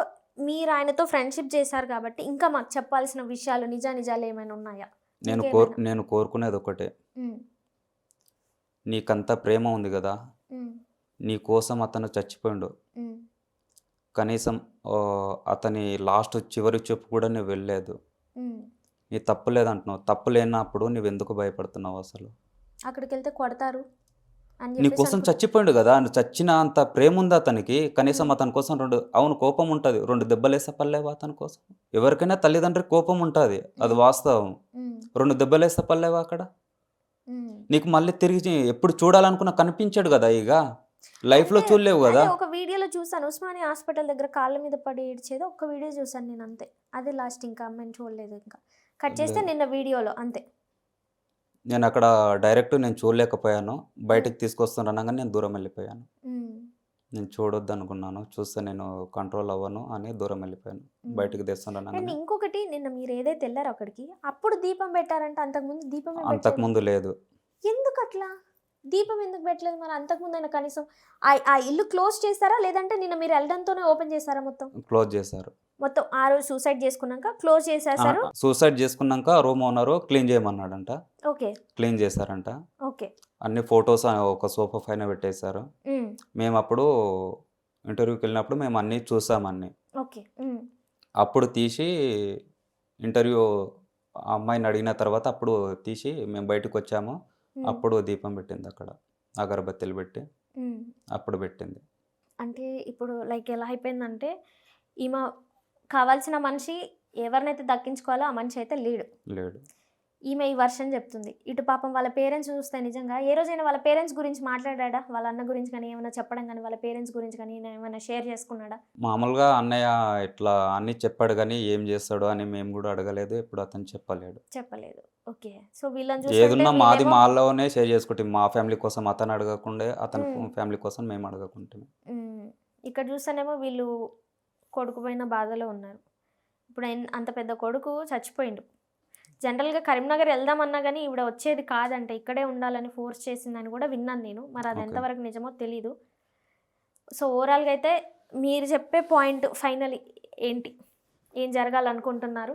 మీరాయనతో ఫ్రెండ్‌షిప్ చేశారు కాబట్టి, ఇంకా మాకు చెప్పాల్సిన విషయాలు నిజానిజాలేమైనా ఉన్నాయా? ఇంకేమైనా? నేను కోరుకునేదొక్కటే. హ్మ్. నీకంత ప్రేమ ఉంది గదా! హ్మ్. నీ కోసం అతను చచ్చిపోయిండు. హ్మ్. కనీసం అతని లాస్ట్ చివరి చూపు కూడా నువ్వు వెళ్ళలేదు. హ్మ్. నీ తప్పు లేదంటున్నావు. తప్పు లేనప్పుడు నువ్వెందుకు భయపడుతున్నావసలు? అక్కడికెళ్తే కొడతారు అని నీ చెప్పేసి కోసం అనుకున్నా. చచ్చిపోయిండు కదా, చచ్చిన అంత ప్రేమ ఉంది అతనికి, కనీసం అతని కోసం రెండు, అవును కోపం ఉంటుంది, రెండు దెబ్బలేస్తే పర్లేవా అతని కోసం? ఎవరికైనా తల్లిదండ్రికి కోపం ఉంటుంది, అది హ్మ్. వాస్తవం. హ్మ్. రెండు దెబ్బలేస్తే పర్లేవా అక్కడ? హ్మ్. నీకు మళ్ళీ తిరిగి ఎప్పుడు చూడాలనుకున్నా కనిపించాడు కదా ఇక, లైఫ్లో అంటే చూడలేవు కదా. అదే ఒక వీడియోలో చూసాను. ఉస్మానియా హాస్పిటల్ దగ్గర కాళ్ళ మీద పడి ఏడ్చేదో ఒక్క వీడియో చూసాను నేను అంతే. అదే లాస్ట్, ఇంకా అమ్మాయిని చూడలేదు ఇంకా. కట్ చేస్తే లేదు, నిన్న వీడియోలో అంతే. నేను అక్కడ డైరెక్ట్ నేను చూడలేకపోయాను, హ్మ్. బయటకు తీసుకొస్తాననగానే నేను దూరం వెళ్ళిపోయాను. హ్మ్. నేను చూడొద్దు అనుకున్నాను, చూస్తే నేను కంట్రోల్ అవ్వను అని దూరం వెళ్ళిపోయాను. హ్మ్. బయటకు అండ్ తెస్తాననగానే. ఇంకొకటి, నిన్న మీరు ఏదైతే ఎళ్లారో అక్కడికి, అప్పుడు దీపం పెట్టారంట. అంతకుముందు దీపమే పెట్టలేదు. అంతకుముందు లేదు. ఎందుకట్లా? దీపం ఎందుకు పెట్టలేదు మరి అంతకుముందైనా కనీసం? ఆ ఇల్లు క్లోజ్ చేసారా? లేదంటే నిన్న మీరు ఎళ్ళడంతోనే ఓపెన్ చేసారా మొత్తం? క్లోజ్ చేశారు. మొత్తం ఆ రోజు సూసైడ్ చేసుకున్నాక క్లోజ్ చేసేసారు. సూసైడ్ చేసుకున్నాక రూమ్ ఓనరు క్లీన్ చేయమన్నాడంట. ఓకే. క్లీన్ చేశారంట. ఓకే. అన్ని ఫోటోస్ ఒక సోఫా పైన పెట్టేశారు. హ్మ్. మేమప్పుడు ఇంటర్వ్యూకెళ్ళినప్పుడు మేము అన్నీ చూసామన్నీ. ఓకే. హ్మ్. అప్పుడు తీసి ఇంటర్వ్యూ ఆ అమ్మాయిని అడిగిన తర్వాత అప్పుడు తీసి మేము బయటకొచ్చాము. హ్మ్. అప్పుడు దీపం పెట్టిందక్కడ. అగరబత్తీలు పెట్టి హ్మ్. అప్పుడు పెట్టింది. అంటే ఇప్పుడు లైక్ ఎలా అయిపోయిందంటే, ఈమె కావాల్సిన మనిషి ఎవరినైతే దక్కించుకోవాలో ఆ మనిషి అయితే లేడు. లేడు. ఈమె ఈ వర్షన్ చెప్తుంది. ఇటు పాపం వాళ్ళ పేరెంట్స్ చూస్తే నిజంగా ఏ రోజైనా వాళ్ళ పేరెంట్స్ గురించి మాట్లాడాడా? వాళ్ళ అన్న గురించి గానీ, ఏమైనా చెప్పడం గానీ, వాళ్ళ పేరెంట్స్ గురించి గానీ ఏమైనా షేర్ చేసుకున్నాడా? మామూలుగా అన్నయ్య ఇట్లా అన్నీ చెప్పాడు గానీ, ఏం చేస్తాడో అని మేము గూడా అడగలేదు. ఎప్పుడు అతను చెప్పలేడు. చెప్పలేదు. ఓకే. సో వీళ్ళని చూస్తుంటే ఏదున్నా మాది వీళ్ళేమో మాలోనే షేర్ చేసుకుంటాం. మా ఫ్యామిలీ కోసం అతను అడగకుండే, అతని హ్మ్. ఫ్యామిలీ కోసం మేము అడగకుంటిమి. హ్మ్. ఇక్కడ చూస్తేనేమో వీళ్ళు కొడుకు పోయిన బాధలో ఉన్నారు. ఇప్పుడు అంత పెద్ద కొడుకు చచ్చిపోయిండు. జనరల్‌గా కరీంనగర్ ఎళ్దామన్నా గానీ ఈవిడ వచ్చేది కాదంట. ఇక్కడే ఉండాలని ఫోర్స్ చేసిందని గూడా విన్నాను నేను. మరి అది ఓకే. ఎంతవరకు నిజమో తెలీదు. సో ఓవరాల్‌గా అయితే మీరు చెప్పే పాయింట్ ఫైనల్లీ ఏంటి? ఏం జరగాలనుకుంటున్నారు?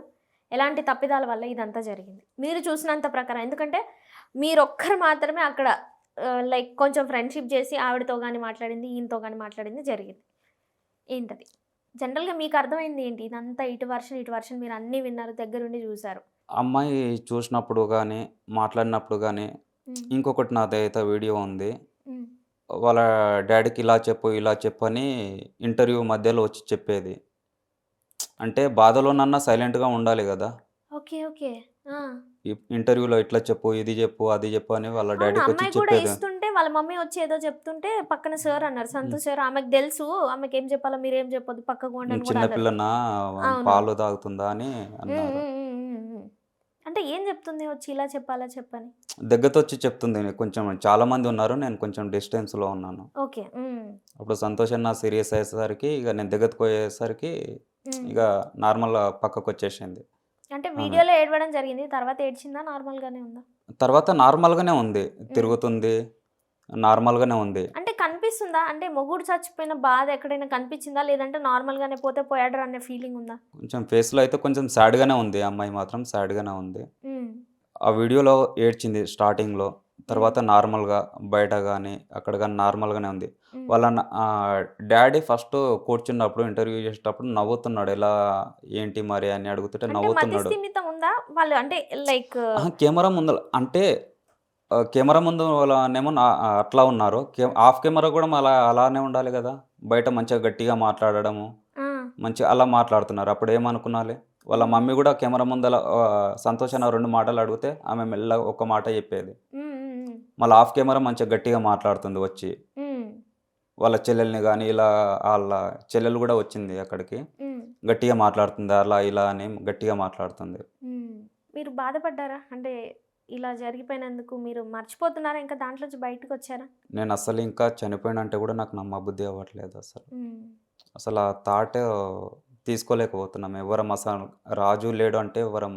ఎలాంటి తప్పిదాల వల్ల ఇదంతా జరిగింది? మీరు చూసినంత ప్రకారం. ఎందుకంటే మీరొక్కరు మాత్రమే అక్కడ లైక్ కొంచెం ఫ్రెండ్‌షిప్ జేసి ఆవిడతో గాని మాట్లాడింది, ఈయనతో గాని మాట్లాడింది జరిగింది. ఏంటది? జనరల్‌గా మీకు అర్థమైంది ఏంటి? ఇదంతా ఇటు వర్షన్ మీరు అన్నీ విన్నారు. దగ్గరుండి జూసారు. అమ్మాయి చూసినప్పుడు గానీ, మాట్లాడినప్పుడు గానీ, హ్మ్. ఇంకొకటి నాదైతే వీడియో ఉంది. హ్మ్. వాళ్ళ డ్యాడీకి ఇలా చెప్పు, ఇలా చెప్పు అని ఇంటర్వ్యూ మధ్యలో వచ్చి చెప్పేది. అంటే బాధలోనన్నా సైలెంట్‌గా ఉండాలి గదా. ఓకే. ఓకే. ఆ! ఇంటర్వ్యూలో ఇట్లా చెప్పు, ఇది జెప్పు, అది జెప్పు అని వాళ్ళ అవును. డ్యాడీకొచ్చి అమ్మాయి కూడా చెప్పేది. ఇస్తుంటే వాళ్ళ మమ్మీ వచ్చి ఏదో చెప్తుంటే పక్కన సార్ అన్నారు. హ్మ్. సంతోష్ సార్ ఆమెకు తెలుసు. ఆమెకేం చెప్పాలో మీరేం చెప్పొద్దు పక్కకు పోండి అని కూడా చిన్న అన్నారు. పిల్లనా అవునవును. పాలు తాగుతుందా అని హ్మ్. అన్నారు. హ్మ్. హ్మ్. హ్మ్. హ్మ్. అంటే ఏం చెప్తుంది వచ్చి ఇలా చెప్పు, అలా చెప్పని? దగ్గరకొచ్చి చెప్తుంది. కొంచెం చాలామంది ఉన్నారు. నేను కొంచెం డిస్టెన్స్‌లో ఉన్నాను. ఓకే. హ్మ్. అప్పుడు సంతోష్ అన్న సీరియస్ అయ్యేసరికి ఇక నేను దగ్గరకు పోయేసరికి హ్మ్. ఇక నార్మల్‌గా పక్కకొచ్చేసింది అంటే ఆమె. వీడియోలో ఏడవడం జరిగింది. తర్వాత ఏడ్చిందా? నార్మల్‌గానే ఉందా? తర్వాత నార్మల్‌గానే ఉంది. హ్మ్. తిరుగుతుంది. నార్మల్‌గానే ఉంది. అంటే కనిపిస్తుందా? అంటే మొగుడు చచ్చిపోయిన బాధ ఎక్కడైనా కనిపించిందా? లేదంటే నార్మల్‌గానే పోతే పోయాడురా అనే ఫీలింగ్ ఉందా? కొంచెం ఫేస్‌లో అయితే కొంచెం సాడ్‌గానే ఉంది. ఆ అమ్మాయి మాత్రం సాడ్‌గానే ఉంది. హ్మ్. ఆ వీడియోలో ఏడ్చింది స్టార్టింగ్‌లో. హ్మ్. తర్వాత నార్మల్‌గా బయట గాని, అక్కడ గాని నార్మల్‌గానే ఉంది. హ్మ్. వాళ్ళ డ్యాడీ ఫస్టు కూర్చున్నప్పుడు ఇంటర్వ్యూ చేసేటప్పుడు నవ్వుతున్నాడు. ఎలా ఏంటి మరి అని అడుగుతుంటే అంటే మతి నవ్వుతున్నాడు. స్థిమితం ఉందా? వాళ్ళు అంటే లైక్ అహా! కెమెరా ముందల అంటే కెమెరా ముందు వాళ్ళనేమో అట్లా ఉన్నారు. ఆఫ్ కెమెరా గూడా అలానే ఉండాలి గదా. బయట మంచిగా గట్టిగా మాట్లాడడము, ఆ! మంచిగా అలా మాట్లాడుతున్నారు. అప్పుడేమనుకునాలి? వాళ్ళ హ్మ్. మమ్మీ గూడా కెమెరా ముందల సంతోష్ అన్న 2 మాటలు అడిగితే ఆమె మెల్లగా ఒక మాట చెప్పేది. హ్మ్. హ్మ్. హ్మ్. మళ్ళా ఆఫ్ కెమెరా మంచిగా గట్టిగా మాట్లాడుతుంది వచ్చి. హ్మ్. వాళ్ళ చెల్లెల్ని గాని ఇలా ఆళ్ళ చెల్లెలు గూడా వచ్చింది అక్కడికి. హ్మ్. గట్టిగా మాట్లాడుతుంది. అలా ఇలా అని గట్టిగా మాట్లాడుతుంది. హ్మ్. మీరు బాధపడ్డారా? అంటే ఇలా జరిగిపోయినందుకు మీరు మర్చిపోతున్నారా? ఇంకా దాంట్లోంచి బయటకొచ్చారా? నేనస్సలు ఇంకా చనిపోయానంటే గూడా నాకు నమ్మబుద్ధి అవ్వట్లేదు అసలు. హ్మ్. అసలు ఆ థాట్ తీసుకోలేకపోతున్నాం. ఎవ్వరం అసలు రాజు లేడు అంటే ఎవ్వరం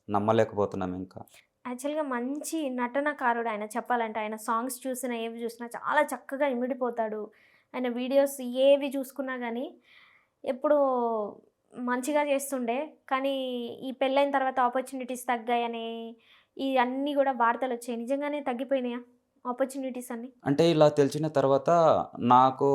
నమ్మలేకపోతున్నాం ఇంకా. యాక్చువల్‌గా మంచి నటనకారుడు ఆయన చెప్పాలంటే. ఆయన సాంగ్స్ చూసినా, ఏవి చూసినా చాలా చక్కగా ఇమిడిపోతాడు. ఆయన వీడియోస్ ఏవి చూసుకున్నా గానీ, ఎప్పుడూ మంచిగా చేస్తుండే. కానీ, ఈ పెళ్ళైన తర్వాత ఆపర్చునిటీస్ తగ్గాయని, ఇయన్నీ గూడా వార్తలొచ్చాయి. నిజంగానే తగ్గిపోయినాయా ఆపర్చునిటీస్ అన్నీ? అంటే ఇలా తెలిసిన తర్వాత నాకు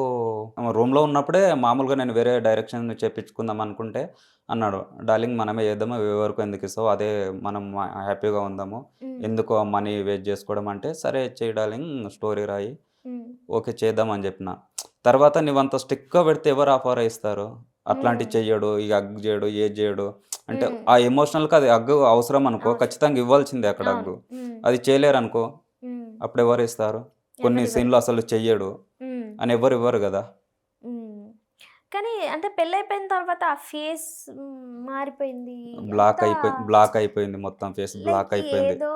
రూమ్‌లో ఉన్నప్పుడే మామూలుగా నేను వేరే డైరెక్షన్ చేపించుకుందాం అనుకుంటే అన్నాడు, "డార్లింగ్ మనమే చేద్దాము. ఎవరికో ఎందుకిస్తావు? అదే మనం హ్యాపీగా ఉందాము. హ్మ్. ఎందుకు ఆ మనీ వేస్ట్ చేసుకోవడం" అంటే, "సరే చెయ్యి డార్లింగ్ స్టోరీ రాయి. ఓకే చేద్దామని చెప్పిన. తర్వాత నువ్వంత స్ట్రిక్ట్‌గా పెడితే ఎవరు ఆఫర్ ఇస్తారు? అట్లాంటివి హ్మ్. చెయ్యడు, ఇగ హగ్ చేయడు, ఏది చేయడు. అంటే హ్మ్. ఆ ఎమోషనల్‌కి అది హగ్ అవసరం అనుకో, అవసరం. ఖచ్చితంగా ఇవ్వాల్సిందే అక్కడ అవును. హగ్గు. హ్మ్. అది చేయలేరనుకో, హ్మ్. అప్పుడెవరు ఇస్తారు? కొన్ని ఎవరివ్వరు. సీన్‌లో అసలు చెయ్యడు హ్మ్. అని ఎవ్వరు ఇవ్వరు గదా! హ్మ్. కానీ అంటే పెళ్లయిపోయిన తర్వాత ఆ ఫేస్ మారిపోయింది. అంతా బ్లాక్ అయిపోయింది మొత్తం. ఫేస్ లైక్ బ్లాక్ అయిపోయింది. ఏదో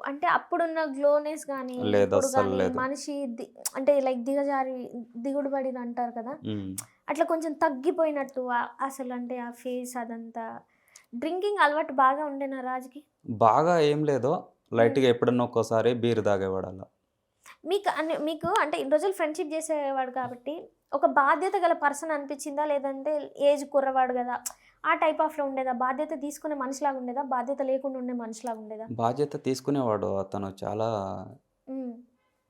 అంటే అప్పుడున్న గ్లోనెస్ గానీ, లేదు, ఇప్పుడు అస్సలు గానీ లేదు. మనిషి అంటే లైక్ దిగజారి దిగుడు పడిన అంటారు కదా! హ్మ్. అట్లా కొంచెం తగ్గిపోయినట్టు అసలంటే ఆ ఫేస్ అదంతా. డ్రింకింగ్ అలవాటు బాగా ఉండేనా రాజుకి? బాగా ఏం లేదు. హ్మ్. లైట్‌గా ఎప్పుడన్నా ఒక్కోసారి బీర్ తాగేవాడు అలా. మీకు అంటే ఇన్ని రోజులు ఫ్రెండ్‌షిప్ చేసేవాడు కాబట్టి, ఒక బాధ్యత గల పర్సన్ అనిపిచ్చిందా? లేదంటే ఏజ్ కుర్రవాడు గదా! ఆ టైప్ ఆఫ్‌లో ఉండేదా? బాధ్యత తీసుకునే మనిషిలాగా ఉండేదా? బాధ్యత లేకుండా ఉండే మనిషిలాగా ఉండేదా? బాధ్యత తీసుకునేవాడు అతను చాలా. హ్మ్.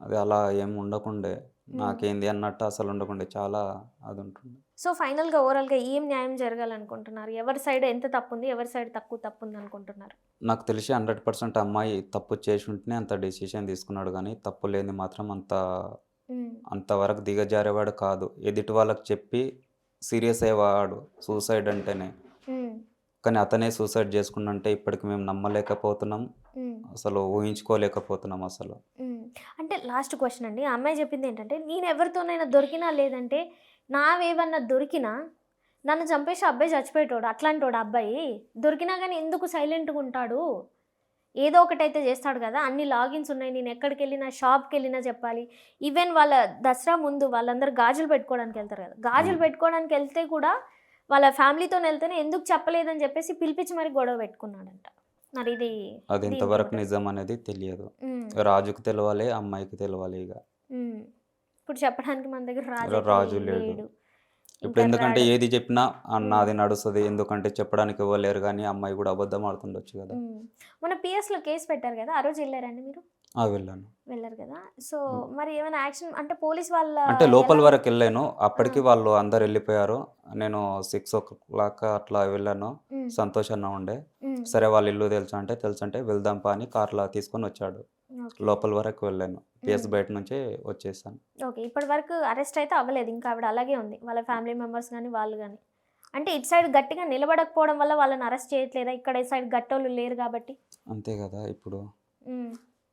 అది అలా ఏమి ఉండకుండే. హ్మ్. నాకేంది అన్నట్టు అసలు ఉండకుండే. చాలా అది ఉంటుండే. సో, ఫైనల్‌గా ఓవరాల్‌గా ఏం న్యాయం జరగాలనుకుంటున్నారు? ఎవరి సైడ్ ఎంత తప్పుంది? ఎవరి సైడ్ తక్కువ తప్పుందనుకుంటున్నారు? నాకు తెలిసి 100% అమ్మాయి తప్పు చేసుంటేనే అంత డెసిషన్ తీసుకున్నాడు గానీ, తప్పు లేనిది మాత్రం హ్మ్. అంతవరకు దిగజారేవాడు కాదు. ఎదుటి వాళ్ళకి చెప్పి సీరియస్ అయ్యేవాడు సూసైడ్ అంటేనే. హ్మ్. కానీ అతనే సూసైడ్ చేసుకుండంటే ఇప్పటికి మేము నమ్మలేకపోతున్నాం. హ్మ్. అసలు ఊహించుకోలేకపోతున్నాం అసలు. హ్మ్. అంటే లాస్ట్ క్వెషన్ అండి. ఆ అమ్మాయి చెప్పిందేంటంటే, నేనెవరితోనైనా దొరికినా లేదంటే, నావేవన్నా దొరికినా నన్ను చంపేసి ఆ అబ్బాయి చచ్చిపోయేటోడు. అట్లాంటోడా అబ్బాయి. దొరికినా గాని ఎందుకు సైలెంట్‌గుంటాడు. ఏదో ఒకటైతే చేస్తాడు గదా! అన్ని లాగిన్స్ ఉన్నాయి. నేనెక్కడికెళ్ళినా, షాప్‌కెళ్ళినా చెప్పాలి. ఈవెన్ వాళ్ళ దసరా ముందు వాళ్ళందరూ గాజులు పెట్టుకోవడానికెళ్తారు గదా! గాజులు అవును. పెట్టుకోవడానికెళ్తే కూడా వాళ్ళ ఫ్యామిలీతోనెళ్తేనే ఎందుకు చెప్పలేదని చెప్పేసి పిలిపించి మరి గొడవ పెట్టుకున్నాడంట. మరిది అది ఎంతవరకు దీనికేమంటారు? నిజం అనేది తెలియదు. హ్మ్. రాజుకి తెలవాలి, అమ్మాయికి తెలవాలి ఇగ. హ్మ్. ఇప్పుడు చెప్పడానికి మన దగ్గర రాజైతే రాజు లేడు. లేడు. ఇంకా ఇప్పుడెందుకంటే రాడు. ఏది చెప్పినా హ్మ్. నాది నడుస్తది. ఎందుకంటే చెప్పడానికి ఎవ్వరు లేరు గానీ, అమ్మాయి గూడా అబద్ధం ఆడుతుండొచ్చు గదా! హ్మ్. మొన్న పిఎస్‌లో కేస్ పెట్టారు గదా! ఆ రోజు ఎళ్లారండి మీరు? ఆ! వెళ్ళాను. వెళ్లారు గదా! సో, హ్మ్. మరి ఏమైనా యాక్షన్ అంటే పోలీస్ వాళ్ళ అంటే లోపల ఎలా వరకెళ్ళాను. ఆ! అప్పటికి వాళ్ళు అందరెళ్ళిపోయారు. నేను 6:00 అట్లా వెళ్ళాను. హ్మ్. సంతోష్ అన్న ఉండే. హ్మ్. సరే వాళ్ళ ఇల్లు తెలుసా అంటే, తెలుసంటే వెళ్దాం పా అని కార్‌లో తీసుకొనొచ్చాడు. ఓకే. లోపల వరకు వెళ్ళాను. హ్మ్. కేస్ బయట నుంచే వచ్చేసాను. ఓకే. ఇప్పటి వరకు అరెస్ట్ అయితే అవ్వలేదు. ఇంకా ఆవిడ అలాగే ఉంది. వాళ్ళ ఫ్యామిలీ మెంబర్స్ గాని, వాళ్ళు గాని. అంటే ఇటు సైడ్ గట్టిగా నిలబడకపోవడం వల్ల వాళ్ళని అరెస్ట్ చేయట్లేదా? ఇక్కడ ఈ సైడ్ గట్టోళ్ళు లేరు గాబట్టి? అంతే గదా! ఇప్పుడు. హ్మ్.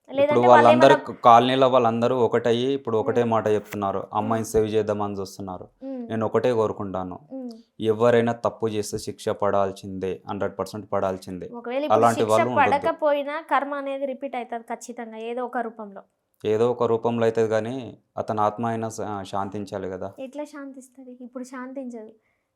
ఇప్పుడు లేదంటే వాళ్ళందరూ వాళ్ళేమన్నా కాలనీలో వాళ్ళందరూ ఒకటయ్యి ఇప్పుడు ఒకటే హ్మ్. మాట చెప్తున్నారు. హ్మ్. అమ్మాయిని సేవ్ చేద్దామని చూస్తున్నారు. హ్మ్. నేను ఒకటే కోరుకుంటాను. హ్మ్. ఎవరైనా తప్పు చేస్తే శిక్ష పడాల్సిందే. 100% పడాల్సిందే. ఒకవేళ ఇప్పుడు అలాంటి శిక్ష వాళ్ళు ఉండొద్దు. పడకపోయినా కర్మ అనేది రిపీట్ అయితది ఖచ్చితంగా ఏదో ఒక రూపంలో. ఏదో ఒక రూపంలో అయితది గానీ, అతని ఆత్మ అయినా శాంతించాలి గదా! ఎట్లా శాంతిస్తది? ఇప్పుడు శాంతించదు.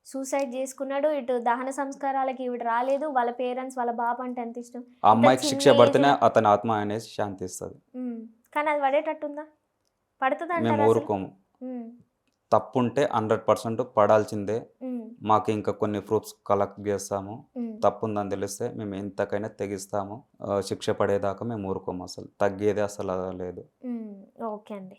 సూసైడ్ జేసుకున్నాడు. ఇటు దహన సంస్కారాలకి ఈవిడ రాలేదు. వాళ్ళ పేరెంట్స్ వాళ్ళ బాబు అంటే ఎంత ఇష్టం. ఆ ఇంత అమ్మాయికి శిక్ష చిన్న పడితేనే ఏజ్‌లో అతని ఆత్మ అనేది శాంతిస్తది. హ్మ్. కానీ అది పడేటట్టుందా? మేము పడతదంటారా అసలు? ఊరుకోము. హ్మ్. తప్పుంటే 100% పడాల్సిందే. హ్మ్. మాకు ఇంకా కొన్ని ప్రూఫ్స్ కలెక్ట్ జేస్తాము. హ్మ్. తప్పుందని తెలిస్తే మేము ఎంతకైనా తెగిస్తాము. శిక్ష పడేదాకా మేము ఊరుకోమసలు. తగ్గేదే అసల లేదు. హ్మ్. ఓకే అండి.